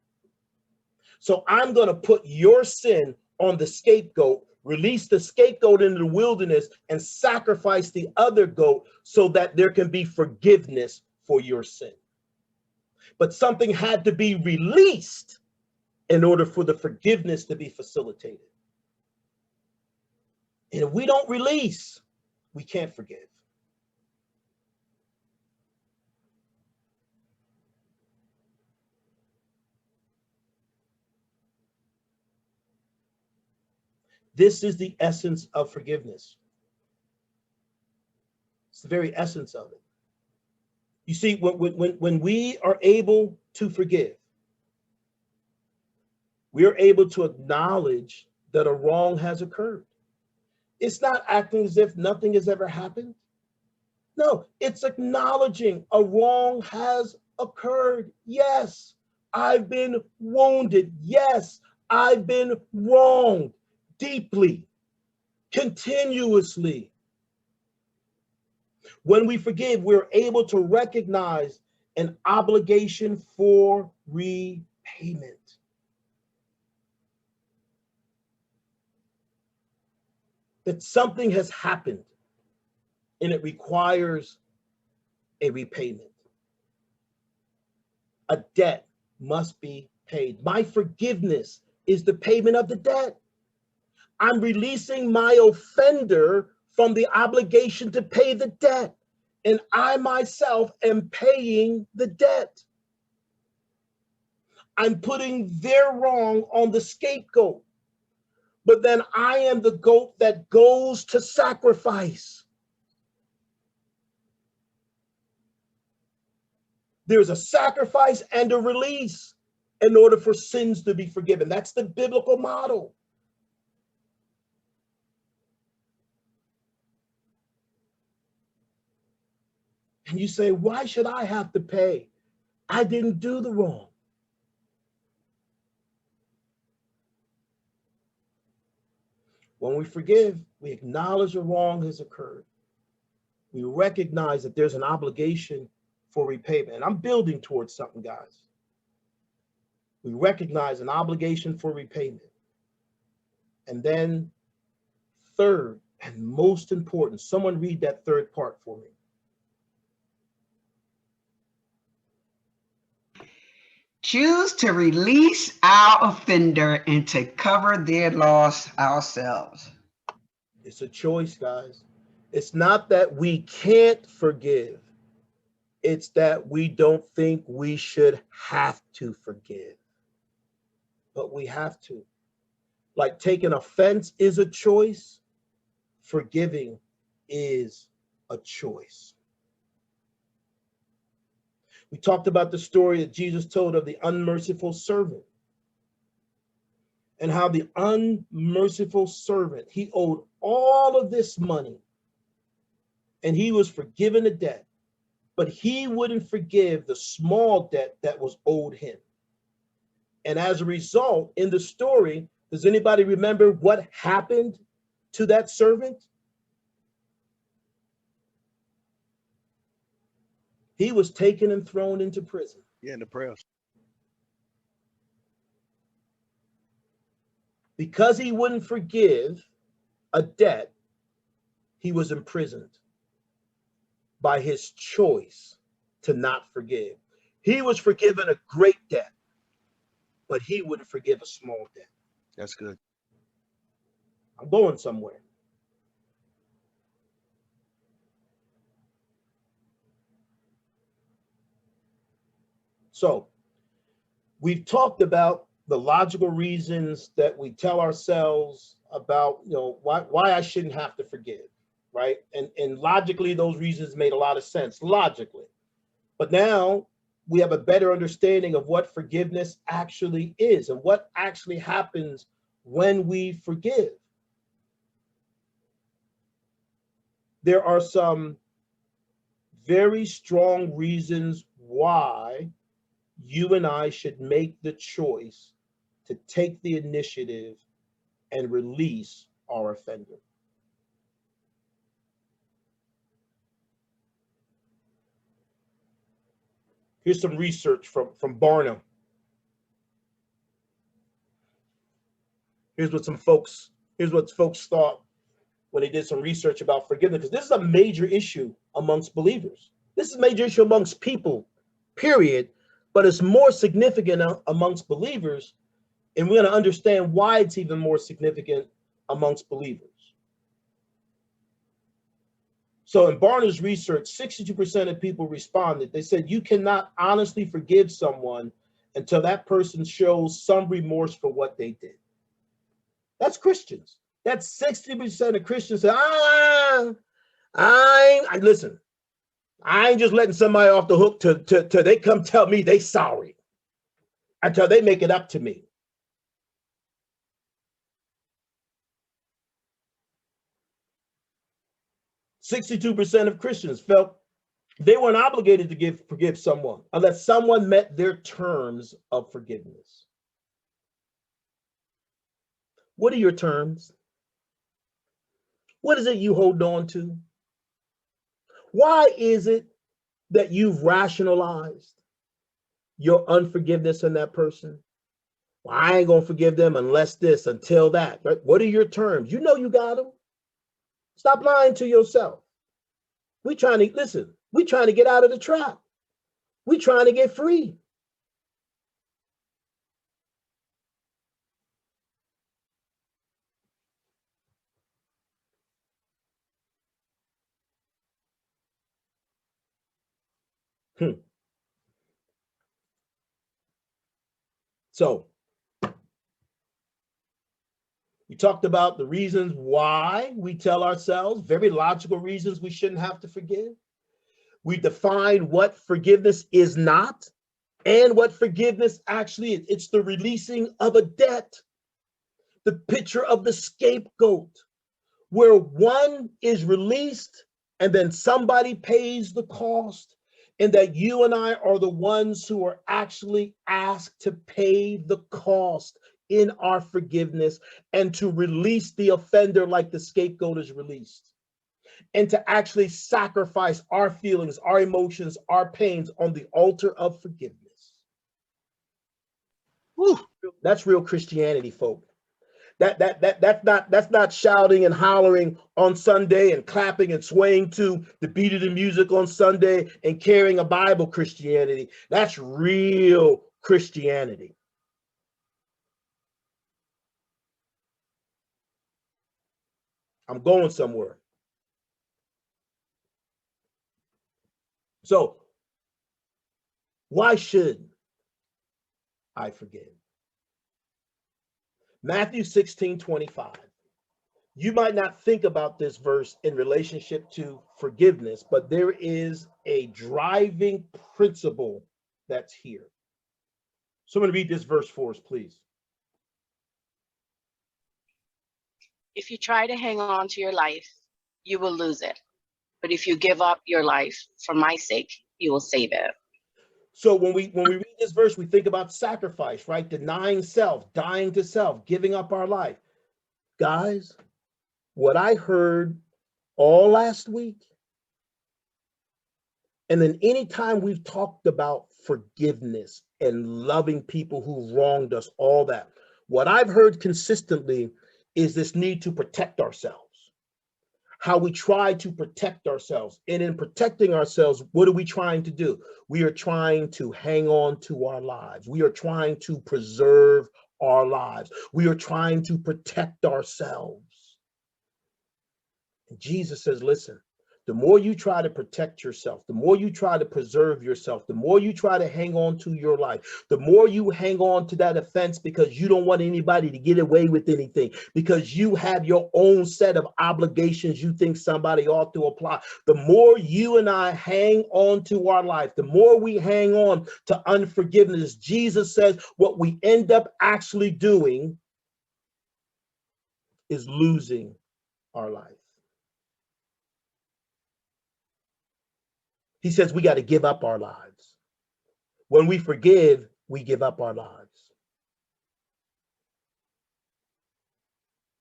Speaker 1: So I'm going to put your sin on the scapegoat, release the scapegoat into the wilderness, and sacrifice the other goat so that there can be forgiveness for your sin. But something had to be released in order for the forgiveness to be facilitated. And if we don't release, we can't forgive. This is the essence of forgiveness. It's the very essence of it. You see, when we are able to forgive, we are able to acknowledge that a wrong has occurred. It's not acting as if nothing has ever happened. No, it's acknowledging a wrong has occurred. Yes, I've been wounded. Yes, I've been wronged deeply, continuously. When we forgive, we're able to recognize an obligation for repayment. That something has happened and it requires a repayment. A debt must be paid. My forgiveness is the payment of the debt. I'm releasing my offender from the obligation to pay the debt, and I myself am paying the debt. I'm putting their wrong on the scapegoat, but then I am the goat that goes to sacrifice. There's a sacrifice and a release in order for sins to be forgiven. That's the biblical model. And you say, why should I have to pay? I didn't do the wrong. When we forgive, we acknowledge a wrong has occurred. We recognize that there's an obligation for repayment. And I'm building towards something, guys. We recognize an obligation for repayment. And then third, and most important, someone read that third part for me.
Speaker 8: Choose to release our offender and to cover their loss ourselves.
Speaker 1: It's a choice, guys. It's not that we can't forgive. It's that we don't think we should have to forgive. But we have to. Like taking offense is a choice. Forgiving is a choice. We talked about the story that Jesus told of the unmerciful servant and how the unmerciful servant, he owed all of this money and he was forgiven a debt, but he wouldn't forgive the small debt that was owed him. And as a result, in the story, does anybody remember what happened to that servant? He was taken and thrown into prison.
Speaker 11: Yeah, in the press.
Speaker 1: Because he wouldn't forgive a debt, he was imprisoned by his choice to not forgive. He was forgiven a great debt, but he wouldn't forgive a small debt.
Speaker 11: That's good.
Speaker 1: I'm going somewhere. So we've talked about the logical reasons that we tell ourselves about, why I shouldn't have to forgive, right? And logically, those reasons made a lot of sense, logically. But now we have a better understanding of what forgiveness actually is and what actually happens when we forgive. There are some very strong reasons why you and I should make the choice to take the initiative and release our offender. Here's some research from Barna. Here's what folks thought when they did some research about forgiveness, because this is a major issue amongst believers. This is a major issue amongst people, period, but it's more significant amongst believers, and we're going to understand why it's even more significant amongst believers. So in Barna's research, 62% of people responded. They said you cannot honestly forgive someone until that person shows some remorse for what they did. That's Christians. That's 60% of Christians say, listen, I ain't just letting somebody off the hook till they come tell me they sorry, until they make it up to me. %62% of Christians felt they weren't obligated to forgive someone unless someone met their terms of forgiveness. What are your terms? What is it you hold on to? Why is it that you've rationalized your unforgiveness in that person? Well, I ain't gonna forgive them unless this, until that. Right? What are your terms? You know you got them. Stop lying to yourself. We trying to get out of the trap. We trying to get free. So we talked about the reasons why we tell ourselves, very logical reasons we shouldn't have to forgive. We defined what forgiveness is not and what forgiveness actually is. It's the releasing of a debt. The picture of the scapegoat, where one is released and then somebody pays the cost, and that you and I are the ones who are actually asked to pay the cost in our forgiveness and to release the offender like the scapegoat is released, and to actually sacrifice our feelings, our emotions, our pains on the altar of forgiveness. Whew, that's real Christianity, folk. That's not shouting and hollering on Sunday and clapping and swaying to the beat of the music on Sunday and carrying a Bible Christianity. That's real Christianity. I'm going somewhere. So, why should I forgive? Matthew 16:25. You might not think about this verse in relationship to forgiveness, but there is a driving principle that's here. So I'm going to read this verse for us, please.
Speaker 11: If you try to hang on to your life, you will lose it. But if you give up your life for my sake, you will save it.
Speaker 1: So when we read this verse, we think about sacrifice, right? Denying self, dying to self, giving up our life. Guys, what I heard all last week, and then anytime we've talked about forgiveness and loving people who wronged us, all that, what I've heard consistently is this need to protect ourselves. How we try to protect ourselves. And in protecting ourselves, what are we trying to do? We are trying to hang on to our lives. We are trying to preserve our lives. We are trying to protect ourselves. And Jesus says, listen, the more you try to protect yourself, the more you try to preserve yourself, the more you try to hang on to your life, the more you hang on to that offense because you don't want anybody to get away with anything, because you have your own set of obligations you think somebody ought to apply. The more you and I hang on to our life, the more we hang on to unforgiveness, Jesus says what we end up actually doing is losing our life. He says we got to give up our lives. When we forgive, we give up our lives.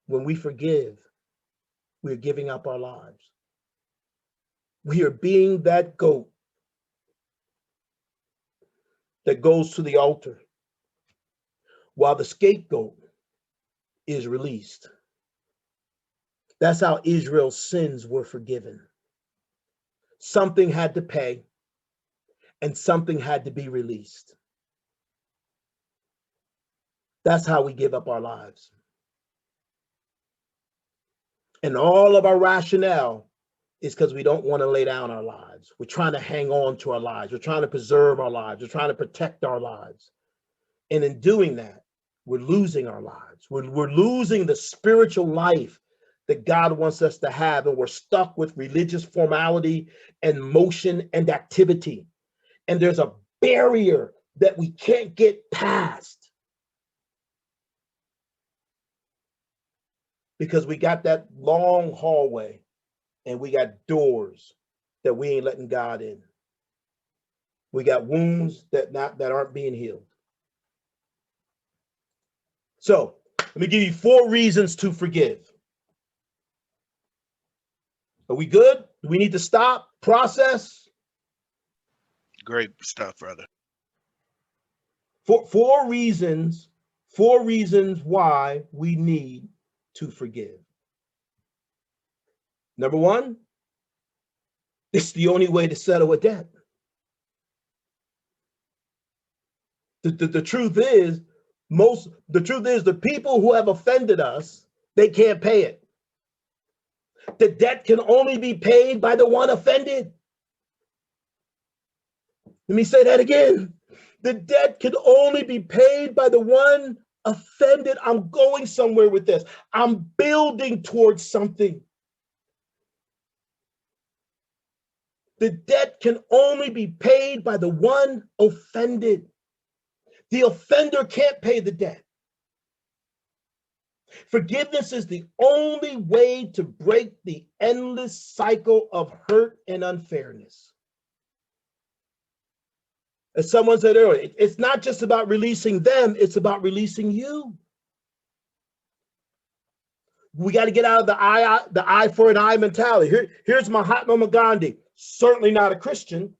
Speaker 1: When we forgive, we're giving up our lives. We are being that goat that goes to the altar while the scapegoat is released. That's how Israel's sins were forgiven. Something had to pay, and something had to be released. That's how we give up our lives. And all of our rationale is because we don't want to lay down our lives. We're trying to hang on to our lives. We're trying to preserve our lives. We're trying to protect our lives. And in doing that, we're losing our lives. We're losing the spiritual life that God wants us to have. And we're stuck with religious formality and motion and activity. And there's a barrier that we can't get past because we got that long hallway and we got doors that we ain't letting God in. We got wounds that aren't being healed. So let me give you 4 reasons to forgive. Are we good? Do we need to stop, process?
Speaker 12: Great stuff, brother.
Speaker 1: Four reasons why we need to forgive. Number 1, it's the only way to settle a debt. The truth is, the people who have offended us, they can't pay it. The debt can only be paid by the one offended. Let me say that again. The debt can only be paid by the one offended. I'm going somewhere with this. I'm building towards something. The debt can only be paid by the one offended. The offender can't pay the debt. Forgiveness is the only way to break the endless cycle of hurt and unfairness. As someone said earlier, it's not just about releasing them, it's about releasing you. We got to get out of the eye for an eye mentality. Here's Mahatma Gandhi, certainly not a Christian,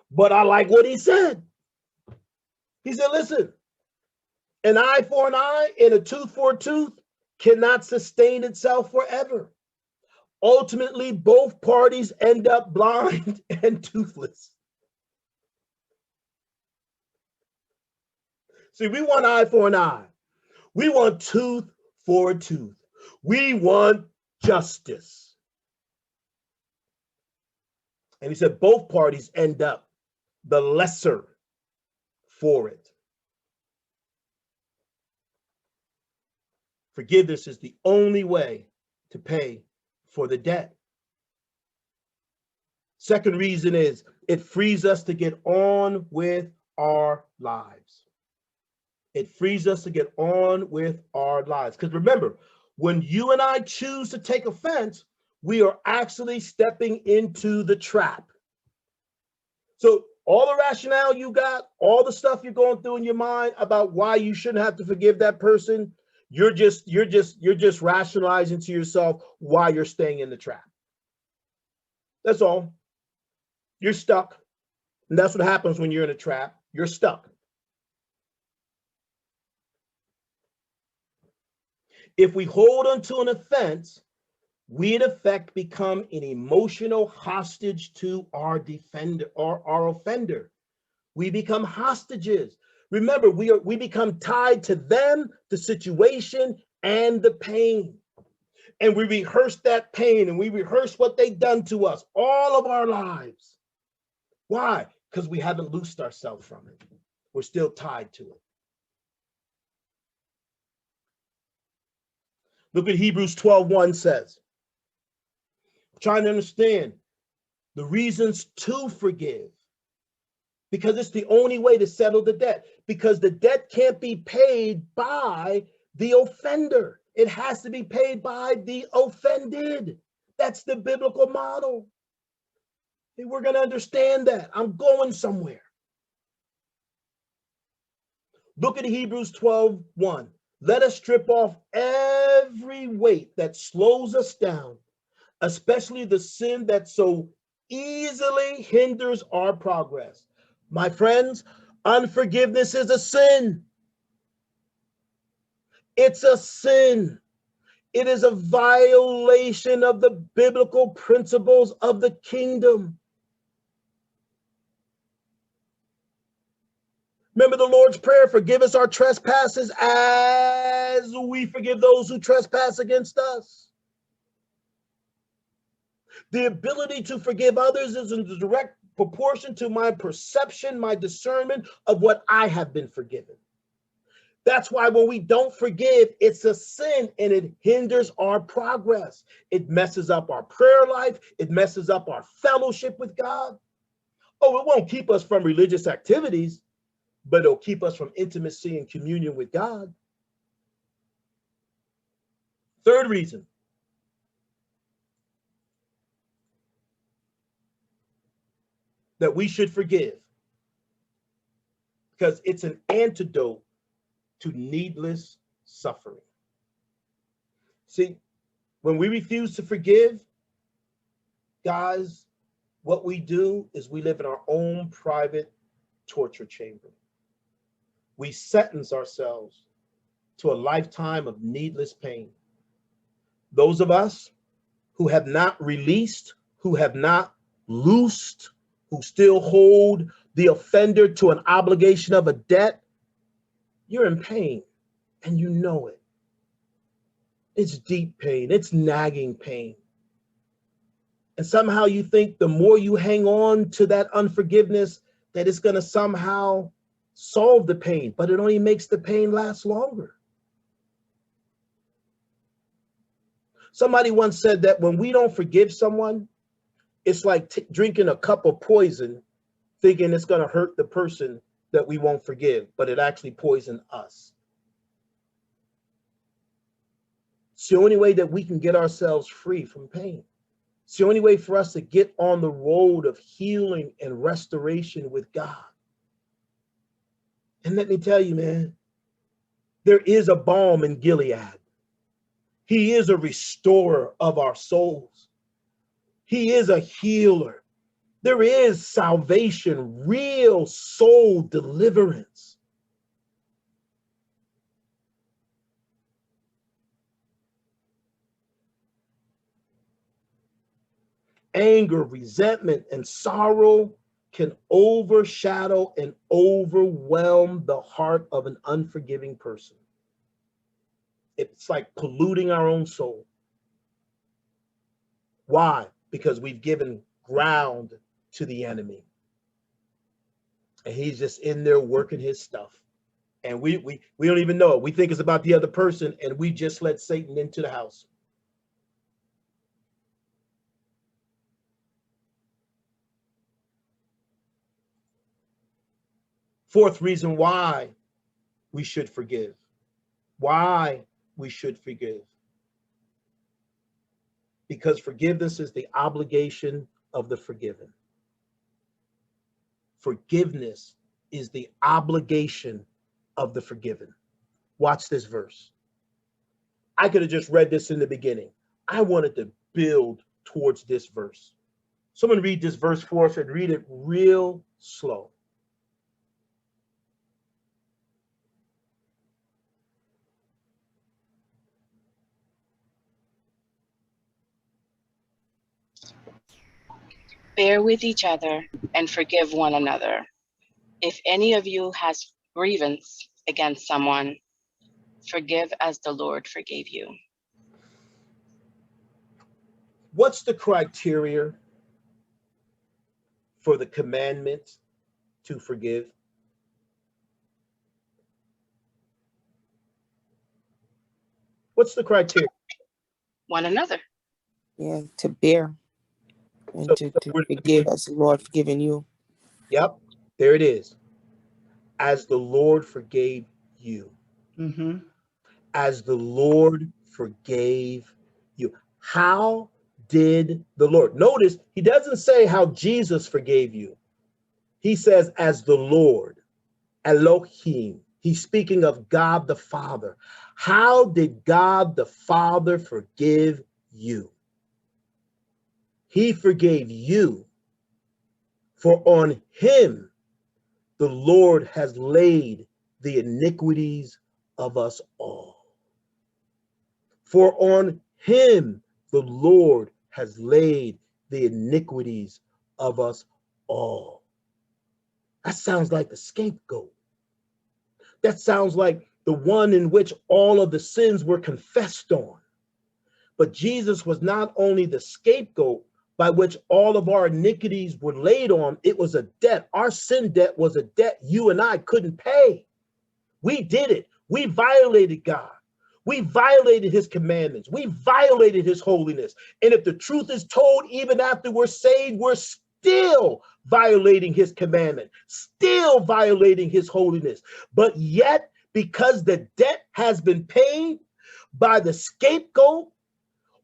Speaker 1: but I like what he said. He said, listen, an eye for an eye and a tooth for a tooth cannot sustain itself forever. Ultimately, both parties end up blind and toothless. See, we want eye for an eye. We want tooth for a tooth. We want justice. And he said both parties end up the lesser for it. Forgiveness is the only way to pay for the debt. Second reason is it frees us to get on with our lives. It frees us to get on with our lives. Because remember, when you and I choose to take offense, we are actually stepping into the trap. So all the rationale you got, all the stuff you're going through in your mind about why you shouldn't have to forgive that person, you're just rationalizing to yourself why you're staying in the trap. That's all. You're stuck. And that's what happens when you're in a trap. You're stuck. If we hold on to an offense, we in effect become an emotional hostage to our defender or our offender. We become hostages. Remember, we become tied to them, the situation, and the pain. And we rehearse that pain and we rehearse what they've done to us all of our lives. Why? Because we haven't loosed ourselves from it. We're still tied to it. Look what Hebrews 12:1 says. Trying to understand the reasons to forgive. Because it's the only way to settle the debt. Because the debt can't be paid by the offender. It has to be paid by the offended. That's the biblical model. And we're going to understand that. I'm going somewhere. Look at Hebrews 12:1. Let us strip off every weight that slows us down, especially the sin that so easily hinders our progress. My friends, unforgiveness is a sin. It's a sin. It is a violation of the biblical principles of the kingdom. Remember the Lord's Prayer, forgive us our trespasses as we forgive those who trespass against us. The ability to forgive others is in direct proportion to my perception, my discernment of what I have been forgiven. That's why when we don't forgive, it's a sin and it hinders our progress. It messes up our prayer life. It messes up our fellowship with God. Oh, it won't keep us from religious activities, but it'll keep us from intimacy and communion with God. Third reason. That we should forgive. Because it's an antidote to needless suffering. See, when we refuse to forgive, guys, what we do is we live in our own private torture chamber. We sentence ourselves to a lifetime of needless pain. Those of us who have not released, who have not loosed, who still hold the offender to an obligation of a debt, you're in pain and you know it. It's deep pain, it's nagging pain. And somehow you think the more you hang on to that unforgiveness, that it's going to somehow solve the pain, but it only makes the pain last longer. Somebody once said that when we don't forgive someone, it's like drinking a cup of poison, thinking it's going to hurt the person that we won't forgive, but it actually poisons us. It's the only way that we can get ourselves free from pain. It's the only way for us to get on the road of healing and restoration with God. And let me tell you, man, there is a balm in Gilead. He is a restorer of our souls. He is a healer. There is salvation, real soul deliverance. Anger, resentment, and sorrow can overshadow and overwhelm the heart of an unforgiving person. It's like polluting our own soul. Why? Because we've given ground to the enemy. And he's just in there working his stuff. And we don't even know it. We think it's about the other person, and we just let Satan into the house. Fourth reason why we should forgive. Why we should forgive. Because forgiveness is the obligation of the forgiven. Forgiveness is the obligation of the forgiven. Watch this verse. I could have just read this in the beginning. I wanted to build towards this verse. Someone read this verse for us and read it real slow.
Speaker 11: Bear with each other and forgive one another. If any of you has grievance against someone, forgive as the Lord forgave you.
Speaker 1: What's the criteria for the commandment to forgive? What's the criteria?
Speaker 11: One another.
Speaker 10: Yeah, to bear and
Speaker 1: So
Speaker 10: to forgive as the Lord forgiven you.
Speaker 1: Yep, there it is. As the Lord forgave you.
Speaker 8: Mm-hmm.
Speaker 1: As the Lord forgave you. How did the Lord? Notice he doesn't say how Jesus forgave you. He says, as the Lord, Elohim. He's speaking of God the Father. How did God the Father forgive you? He forgave you, for on him the Lord has laid the iniquities of us all. For on him the Lord has laid the iniquities of us all. That sounds like the scapegoat. That sounds like the one in which all of the sins were confessed on. But Jesus was not only the scapegoat by which all of our iniquities were laid on, it was a debt. Our sin debt was a debt you and I couldn't pay. We did it. We violated God. We violated his commandments. We violated his holiness. And if the truth is told, even after we're saved, we're still violating his commandment, still violating his holiness. But yet, because the debt has been paid by the scapegoat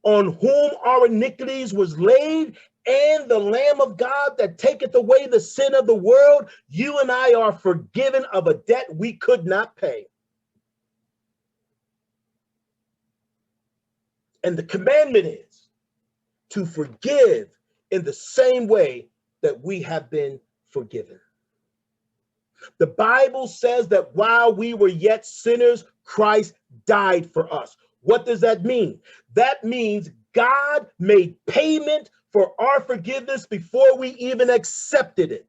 Speaker 1: on whom our iniquities was laid, and the Lamb of God that taketh away the sin of the world, you and I are forgiven of a debt we could not pay. And the commandment is to forgive in the same way that we have been forgiven. The Bible says that while we were yet sinners, Christ died for us. What does that mean? That means God made payment for our forgiveness before we even accepted it.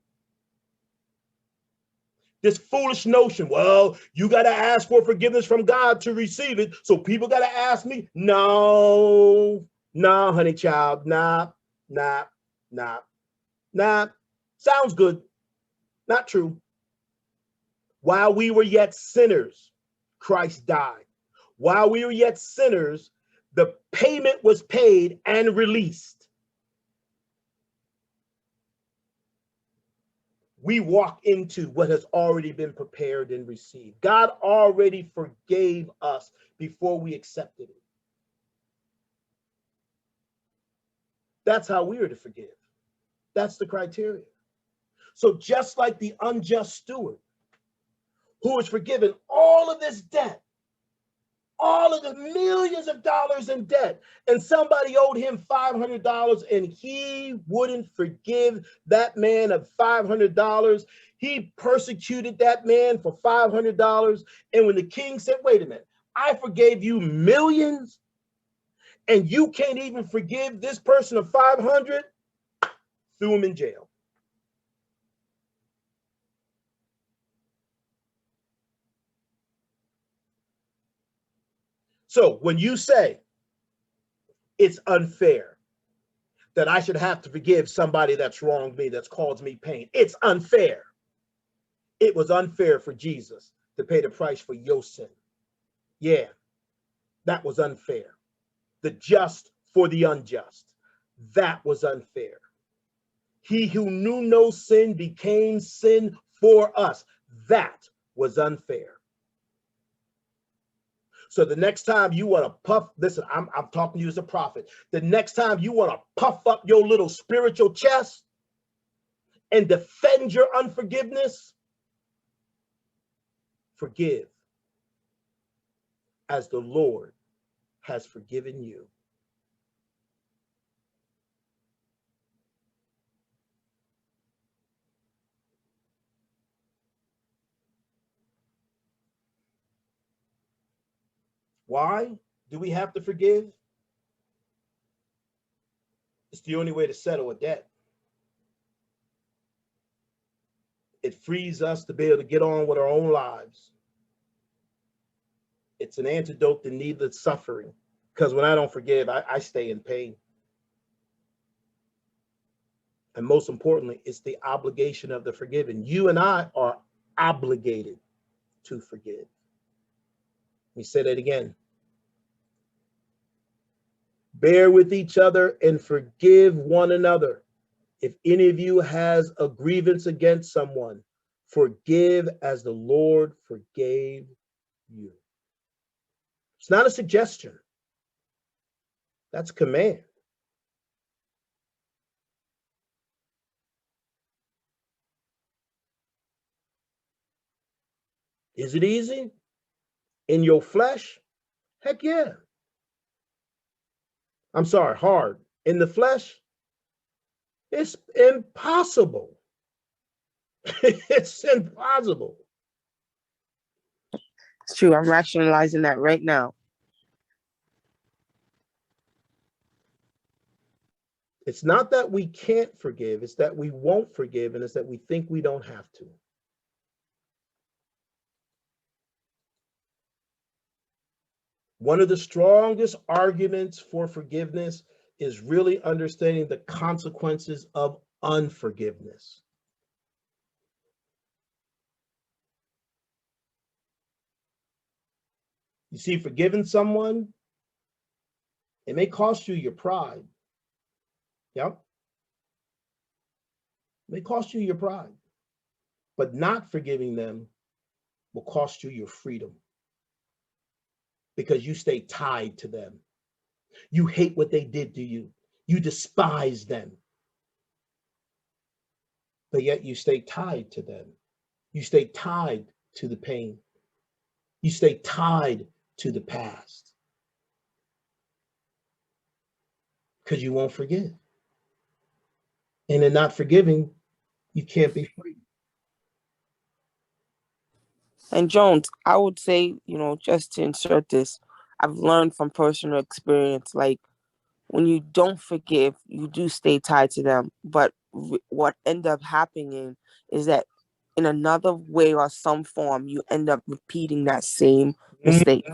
Speaker 1: This foolish notion, well, you got to ask for forgiveness from God to receive it, so people got to ask me. No, honey child, nah. Sounds good. Not true. While we were yet sinners, Christ died. While we were yet sinners, the payment was paid and released. We walk into what has already been prepared and received. God already forgave us before we accepted it. That's how we are to forgive. That's the criteria. So just like the unjust steward who was forgiven all of this debt, all of the millions of dollars in debt, and somebody owed him $500 and he wouldn't forgive that man of $500. He persecuted that man for $500. And when the king said, wait a minute, I forgave you millions and you can't even forgive this person of 500, threw him in jail. So when you say it's unfair that I should have to forgive somebody that's wronged me, that's caused me pain, it's unfair. It was unfair for Jesus to pay the price for your sin. Yeah, that was unfair. The just for the unjust. That was unfair. He who knew no sin became sin for us. That was unfair. So the next time you want to puff, listen, I'm talking to you as a prophet. The next time you want to puff up your little spiritual chest and defend your unforgiveness, forgive as the Lord has forgiven you. Why do we have to forgive? It's the only way to settle a debt. It frees us to be able to get on with our own lives. It's an antidote to needless suffering, because when I don't forgive, I stay in pain. And most importantly, it's the obligation of the forgiven. You and I are obligated to forgive. Let me say that again. Bear with each other and forgive one another. If any of you has a grievance against someone, forgive as the Lord forgave you. It's not a suggestion. That's command. Is it easy? In your flesh? Heck yeah. I'm sorry, hard. In the flesh? It's impossible. It's impossible.
Speaker 10: It's true. I'm rationalizing that right now.
Speaker 1: It's not that we can't forgive, it's that we won't forgive, and it's that we think we don't have to. One of the strongest arguments for forgiveness is really understanding the consequences of unforgiveness. You see, forgiving someone, it may cost you your pride. Yep. It may cost you your pride. But not forgiving them will cost you your freedom because you stay tied to them. You hate what they did to you. You despise them. But yet you stay tied to them. You stay tied to the pain. You stay tied to the past because you won't forgive. And in not forgiving, you can't be free.
Speaker 10: And Jones, I would say, just to insert this, I've learned from personal experience, like when you don't forgive, you do stay tied to them. But what end up happening is that in another way or some form, you end up repeating that same mistake.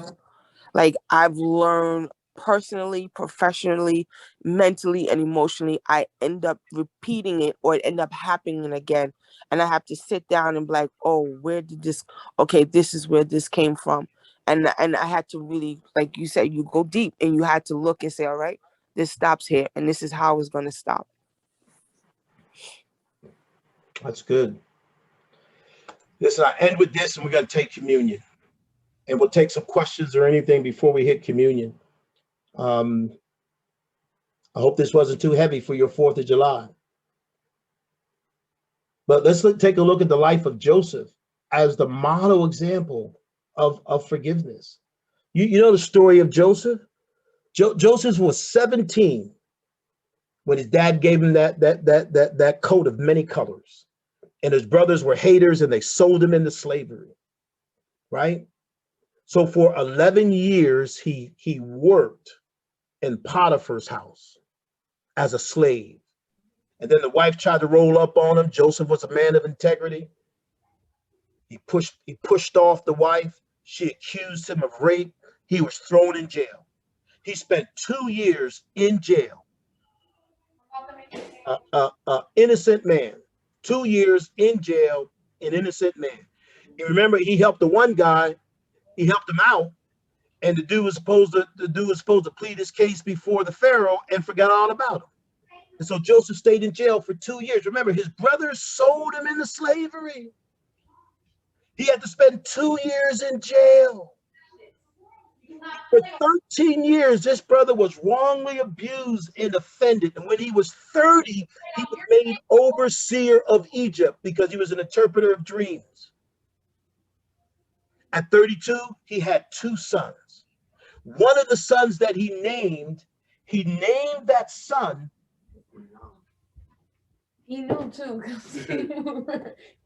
Speaker 10: Like I've learned personally, professionally, mentally, and emotionally, I end up repeating it or it end up happening again. And I have to sit down and be like, oh, where did this, okay, this is where this came from. And I had to really, like you said, you go deep and you had to look and say, all right, this stops here and this is how it's going to stop.
Speaker 1: That's good. Listen, I end with this and we're going to take communion. And we'll take some questions or anything before we hit communion. I hope this wasn't too heavy for your 4th of July. But let's take a look at the life of Joseph as the model example of forgiveness. You know the story of Joseph? Joseph was 17 when his dad gave him that coat of many colors. And his brothers were haters and they sold him into slavery, right? So for 11 years, he worked in Potiphar's house as a slave. And then the wife tried to roll up on him. Joseph was a man of integrity. He pushed off the wife. She accused him of rape. He was thrown in jail. He spent 2 years in jail. Innocent man. 2 years in jail, an innocent man. You remember he helped the one guy, he helped him out, and the dude was supposed to plead his case before the Pharaoh and forgot all about him. And so Joseph stayed in jail for 2 years. Remember, his brothers sold him into slavery. He had to spend 2 years in jail. For 13 years, this brother was wrongly abused and offended. And when he was 30, he was made overseer of Egypt because he was an interpreter of dreams. At 32, he had 2 sons. One of the sons that he named that son.
Speaker 3: He knew too, because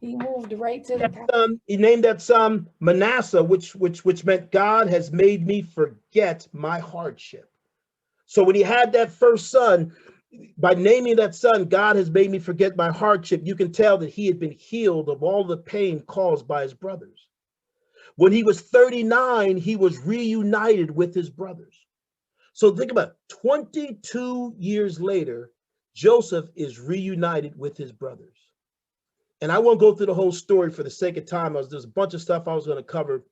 Speaker 3: he moved right to the
Speaker 1: He named that son Manasseh, which meant God has made me forget my hardship. So when he had that first son, by naming that son, God has made me forget my hardship, you can tell that he had been healed of all the pain caused by his brothers. When he was 39, he was reunited with his brothers. So think about it. 22 years later, Joseph is reunited with his brothers. And I won't go through the whole story for the sake of time. There's a bunch of stuff I was going to cover,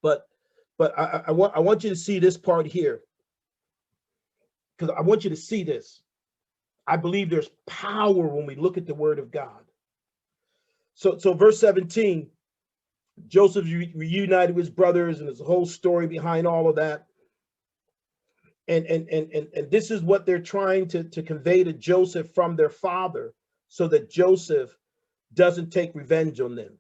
Speaker 1: but I want you to see this part here, because I want you to see this. I believe there's power when we look at the word of God. So verse 17, Joseph reunited with his brothers, and there's a whole story behind all of that. And this is what they're trying to convey to Joseph from their father, so that Joseph doesn't take revenge on them.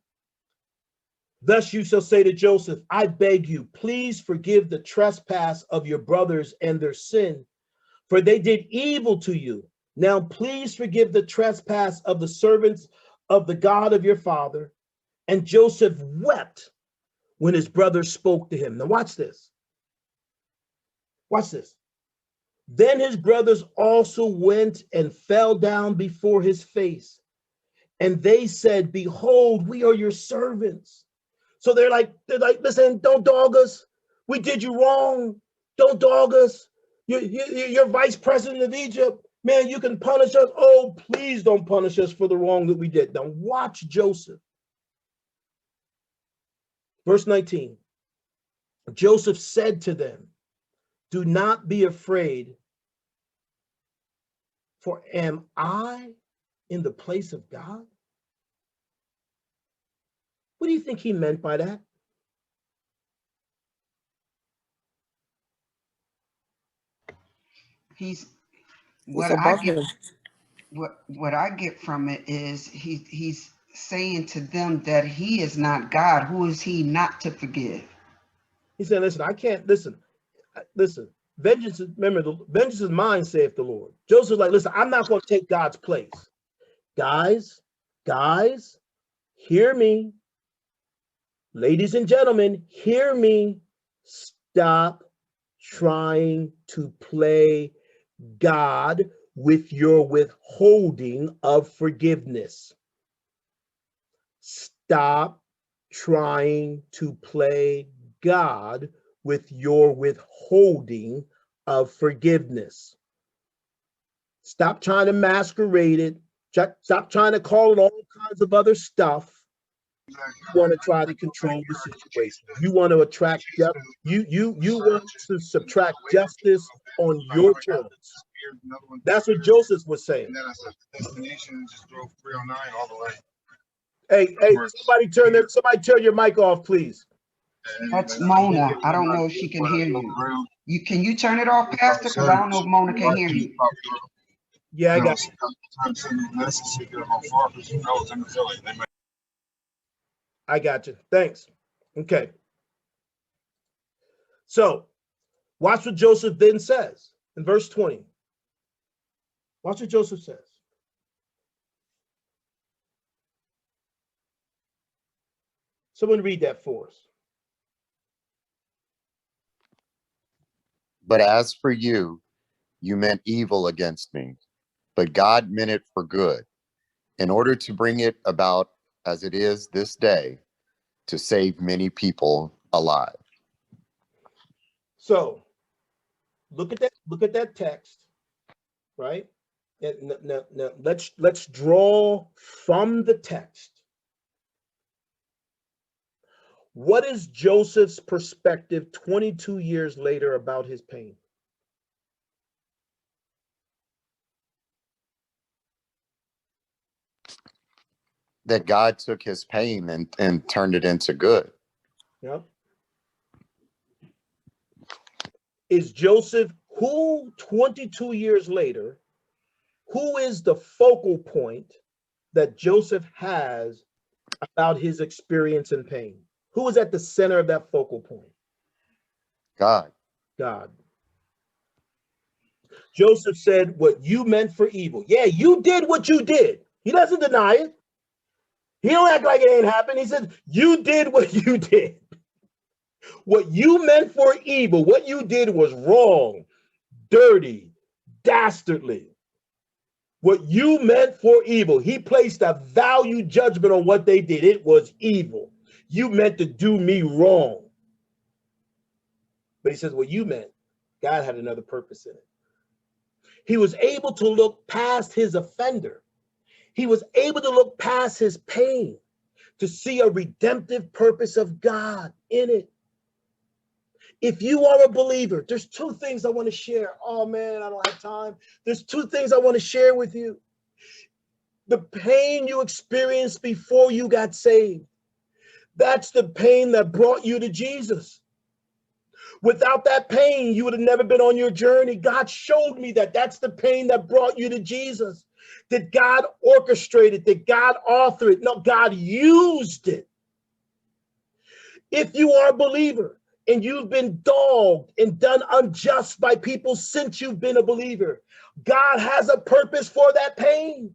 Speaker 1: Thus you shall say to Joseph, I beg you, please forgive the trespass of your brothers and their sin, for they did evil to you. Now please forgive the trespass of the servants of the God of your father. And Joseph wept when his brothers spoke to him. Now watch this. Watch this. Then his brothers also went and fell down before his face. And they said, behold, we are your servants. So they're like, listen, don't dog us. We did you wrong. Don't dog us. You're vice president of Egypt. Man, you can punish us. Oh, please don't punish us for the wrong that we did. Now watch Joseph. Verse 19. Joseph said to them, do not be afraid, for am I in the place of God? What do you think he meant by that?
Speaker 8: He's
Speaker 10: It's
Speaker 8: what I
Speaker 10: above
Speaker 8: get
Speaker 10: him.
Speaker 8: what I get from it is he's saying to them that he is not God. Who is he not to forgive?
Speaker 1: He said, listen, I can't listen. Vengeance is, remember, the vengeance is mine, saith the Lord. Joseph's like, listen, I'm not going to take God's place. Guys, hear me. Ladies and gentlemen, hear me. Stop trying to play God with your withholding of forgiveness. Stop trying to play God with your withholding of forgiveness. Stop trying to masquerade it. Stop trying to call it all kinds of other stuff. You want to try to control the situation. You want to attract you want to subtract justice on your terms. That's what Joseph was saying. Hey, somebody turn your mic off, please.
Speaker 8: That's Mona. I don't know if she can hear you. Can you turn it off, Pastor? Because I don't know if Mona can hear you.
Speaker 1: Yeah, I got I got you. Thanks. Okay. So watch what Joseph then says in verse 20. Watch what Joseph says. Someone read that for us.
Speaker 4: But as for you, you meant evil against me, but God meant it for good, in order to bring it about as it is this day, to save many people alive.
Speaker 1: So look at that text, right? Now let's draw from the text. What is Joseph's perspective 22 years later about his pain?
Speaker 4: That God took his pain and turned it into good.
Speaker 1: Yep. Is Joseph, who 22 years later, who is the focal point that Joseph has about his experience and pain? Who is at the center of that focal point?
Speaker 4: God.
Speaker 1: Joseph said, what you meant for evil. Yeah, you did what you did. He doesn't deny it. He don't act like it ain't happened. He said, you did what you did. What you meant for evil, what you did was wrong, dirty, dastardly. What you meant for evil, he placed a value judgment on what they did. It was evil. You meant to do me wrong. But he says, what you meant, God had another purpose in it. He was able to look past his offender. He was able to look past his pain to see a redemptive purpose of God in it. If you are a believer, there's two things I want to share. Oh man, I don't have time. There's two things I want to share with you. The pain you experienced before you got saved, that's the pain that brought you to Jesus. Without that pain, you would have never been on your journey. God showed me that. That's the pain that brought you to Jesus. Did God orchestrate it? Did God author it? No, God used it. If you are a believer and you've been dogged and done unjust by people since you've been a believer, God has a purpose for that pain.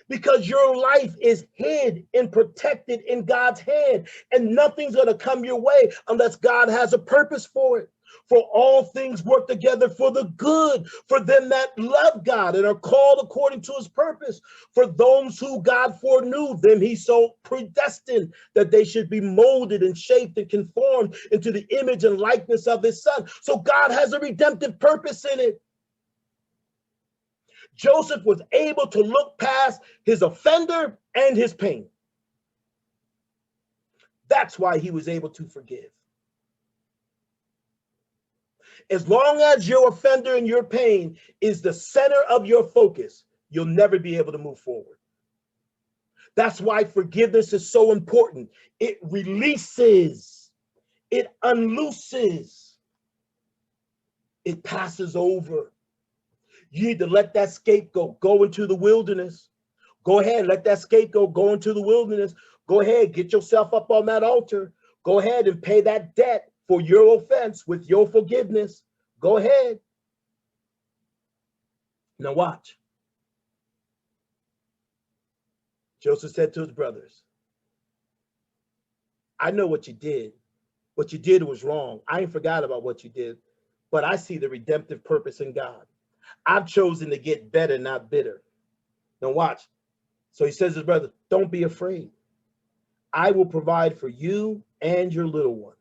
Speaker 1: Because your life is hid and protected in God's hand, and nothing's going to come your way unless God has a purpose for it. For all things work together for the good, for them that love God and are called according to his purpose. For those who God foreknew, them he so predestined that they should be molded and shaped and conformed into the image and likeness of his son. So God has a redemptive purpose in it. Joseph was able to look past his offender and his pain. That's why he was able to forgive. As long as your offender and your pain is the center of your focus, you'll never be able to move forward. That's why forgiveness is so important. It releases, it unlooses, it passes over. You need to let that scapegoat go into the wilderness. Go ahead, let that scapegoat go into the wilderness. Go ahead, get yourself up on that altar. Go ahead and pay that debt for your offense with your forgiveness. Go ahead. Now watch. Joseph said to his brothers, I know what you did. What you did was wrong. I ain't forgot about what you did, but I see the redemptive purpose in God. I've chosen to get better, not bitter. Now watch. So he says to his brother, don't be afraid. I will provide for you and your little ones.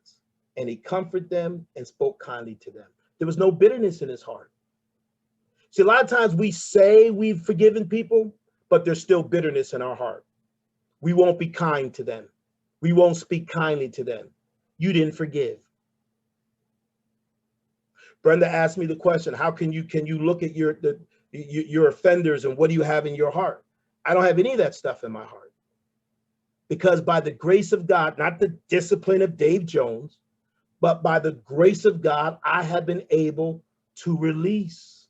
Speaker 1: And he comforted them and spoke kindly to them. There was no bitterness in his heart. See, a lot of times we say we've forgiven people, but there's still bitterness in our heart. We won't be kind to them. We won't speak kindly to them. You didn't forgive. Brenda asked me the question, how can you look at your offenders and what do you have in your heart? I don't have any of that stuff in my heart. Because by the grace of God, not the discipline of Dave Jones, but by the grace of God, I have been able to release,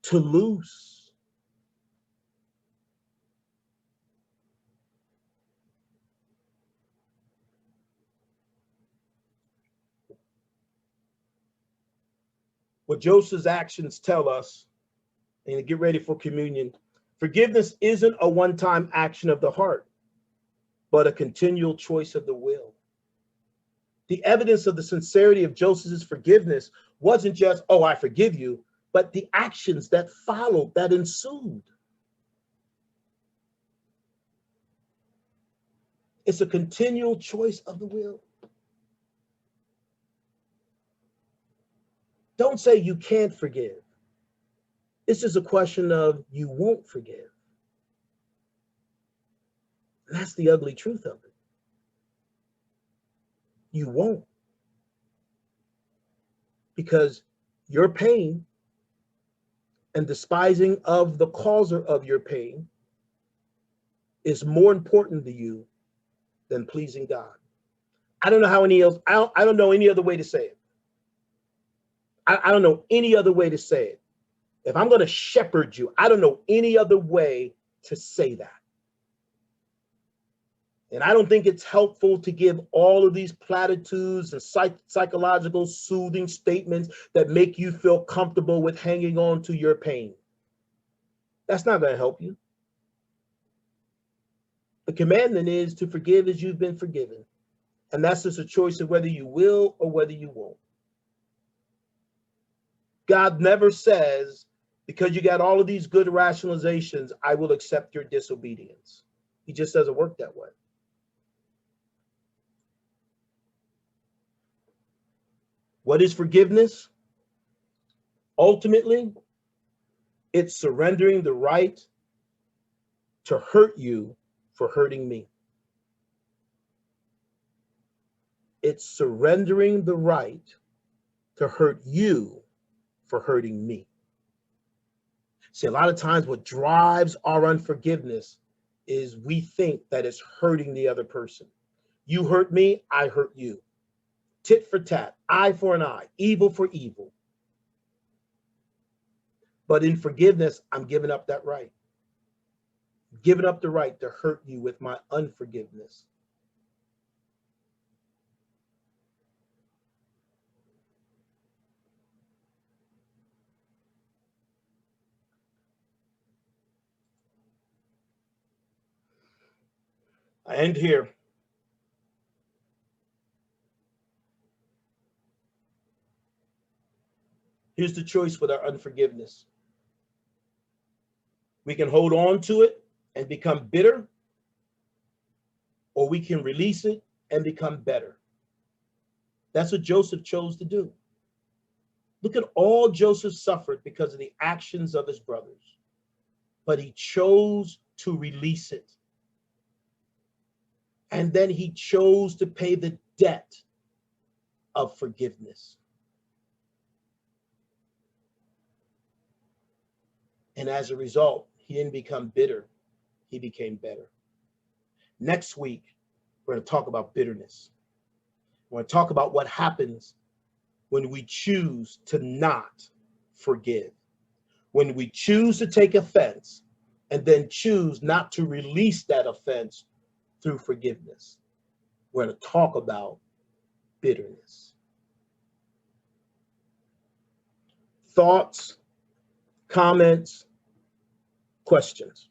Speaker 1: to loose. What Joseph's actions tell us, and to get ready for communion, forgiveness isn't a one-time action of the heart, but a continual choice of the will. The evidence of the sincerity of Joseph's forgiveness wasn't just, oh, I forgive you, but the actions that followed, that ensued. It's a continual choice of the will. Don't say you can't forgive. It's just a question of you won't forgive. And that's the ugly truth of it. You won't. Because your pain and despising of the causer of your pain is more important to you than pleasing God. I don't know how any else, I don't know any other way to say it. I don't know any other way to say it. If I'm going to shepherd you, I don't know any other way to say that. And I don't think it's helpful to give all of these platitudes and psychological soothing statements that make you feel comfortable with hanging on to your pain. That's not going to help you. The commandment is to forgive as you've been forgiven. And that's just a choice of whether you will or whether you won't. God never says, because you got all of these good rationalizations, I will accept your disobedience. He just doesn't work that way. What is forgiveness? Ultimately, it's surrendering the right to hurt you for hurting me. It's surrendering the right to hurt you for hurting me. See, a lot of times what drives our unforgiveness is we think that it's hurting the other person. You hurt me, I hurt you. tit for tat, eye for an eye, evil for evil. But in forgiveness, I'm giving up that right. Giving up the right to hurt you with my unforgiveness. I end here. Here's the choice with our unforgiveness. We can hold on to it and become bitter, or we can release it and become better. That's what Joseph chose to do. Look at all Joseph suffered because of the actions of his brothers, but he chose to release it. And then he chose to pay the debt of forgiveness. And as a result, he didn't become bitter, he became better. Next week, we're going to talk about bitterness. We're going to talk about what happens when we choose to not forgive, when we choose to take offense and then choose not to release that offense through forgiveness. We're going to talk about bitterness. Thoughts, comments, questions?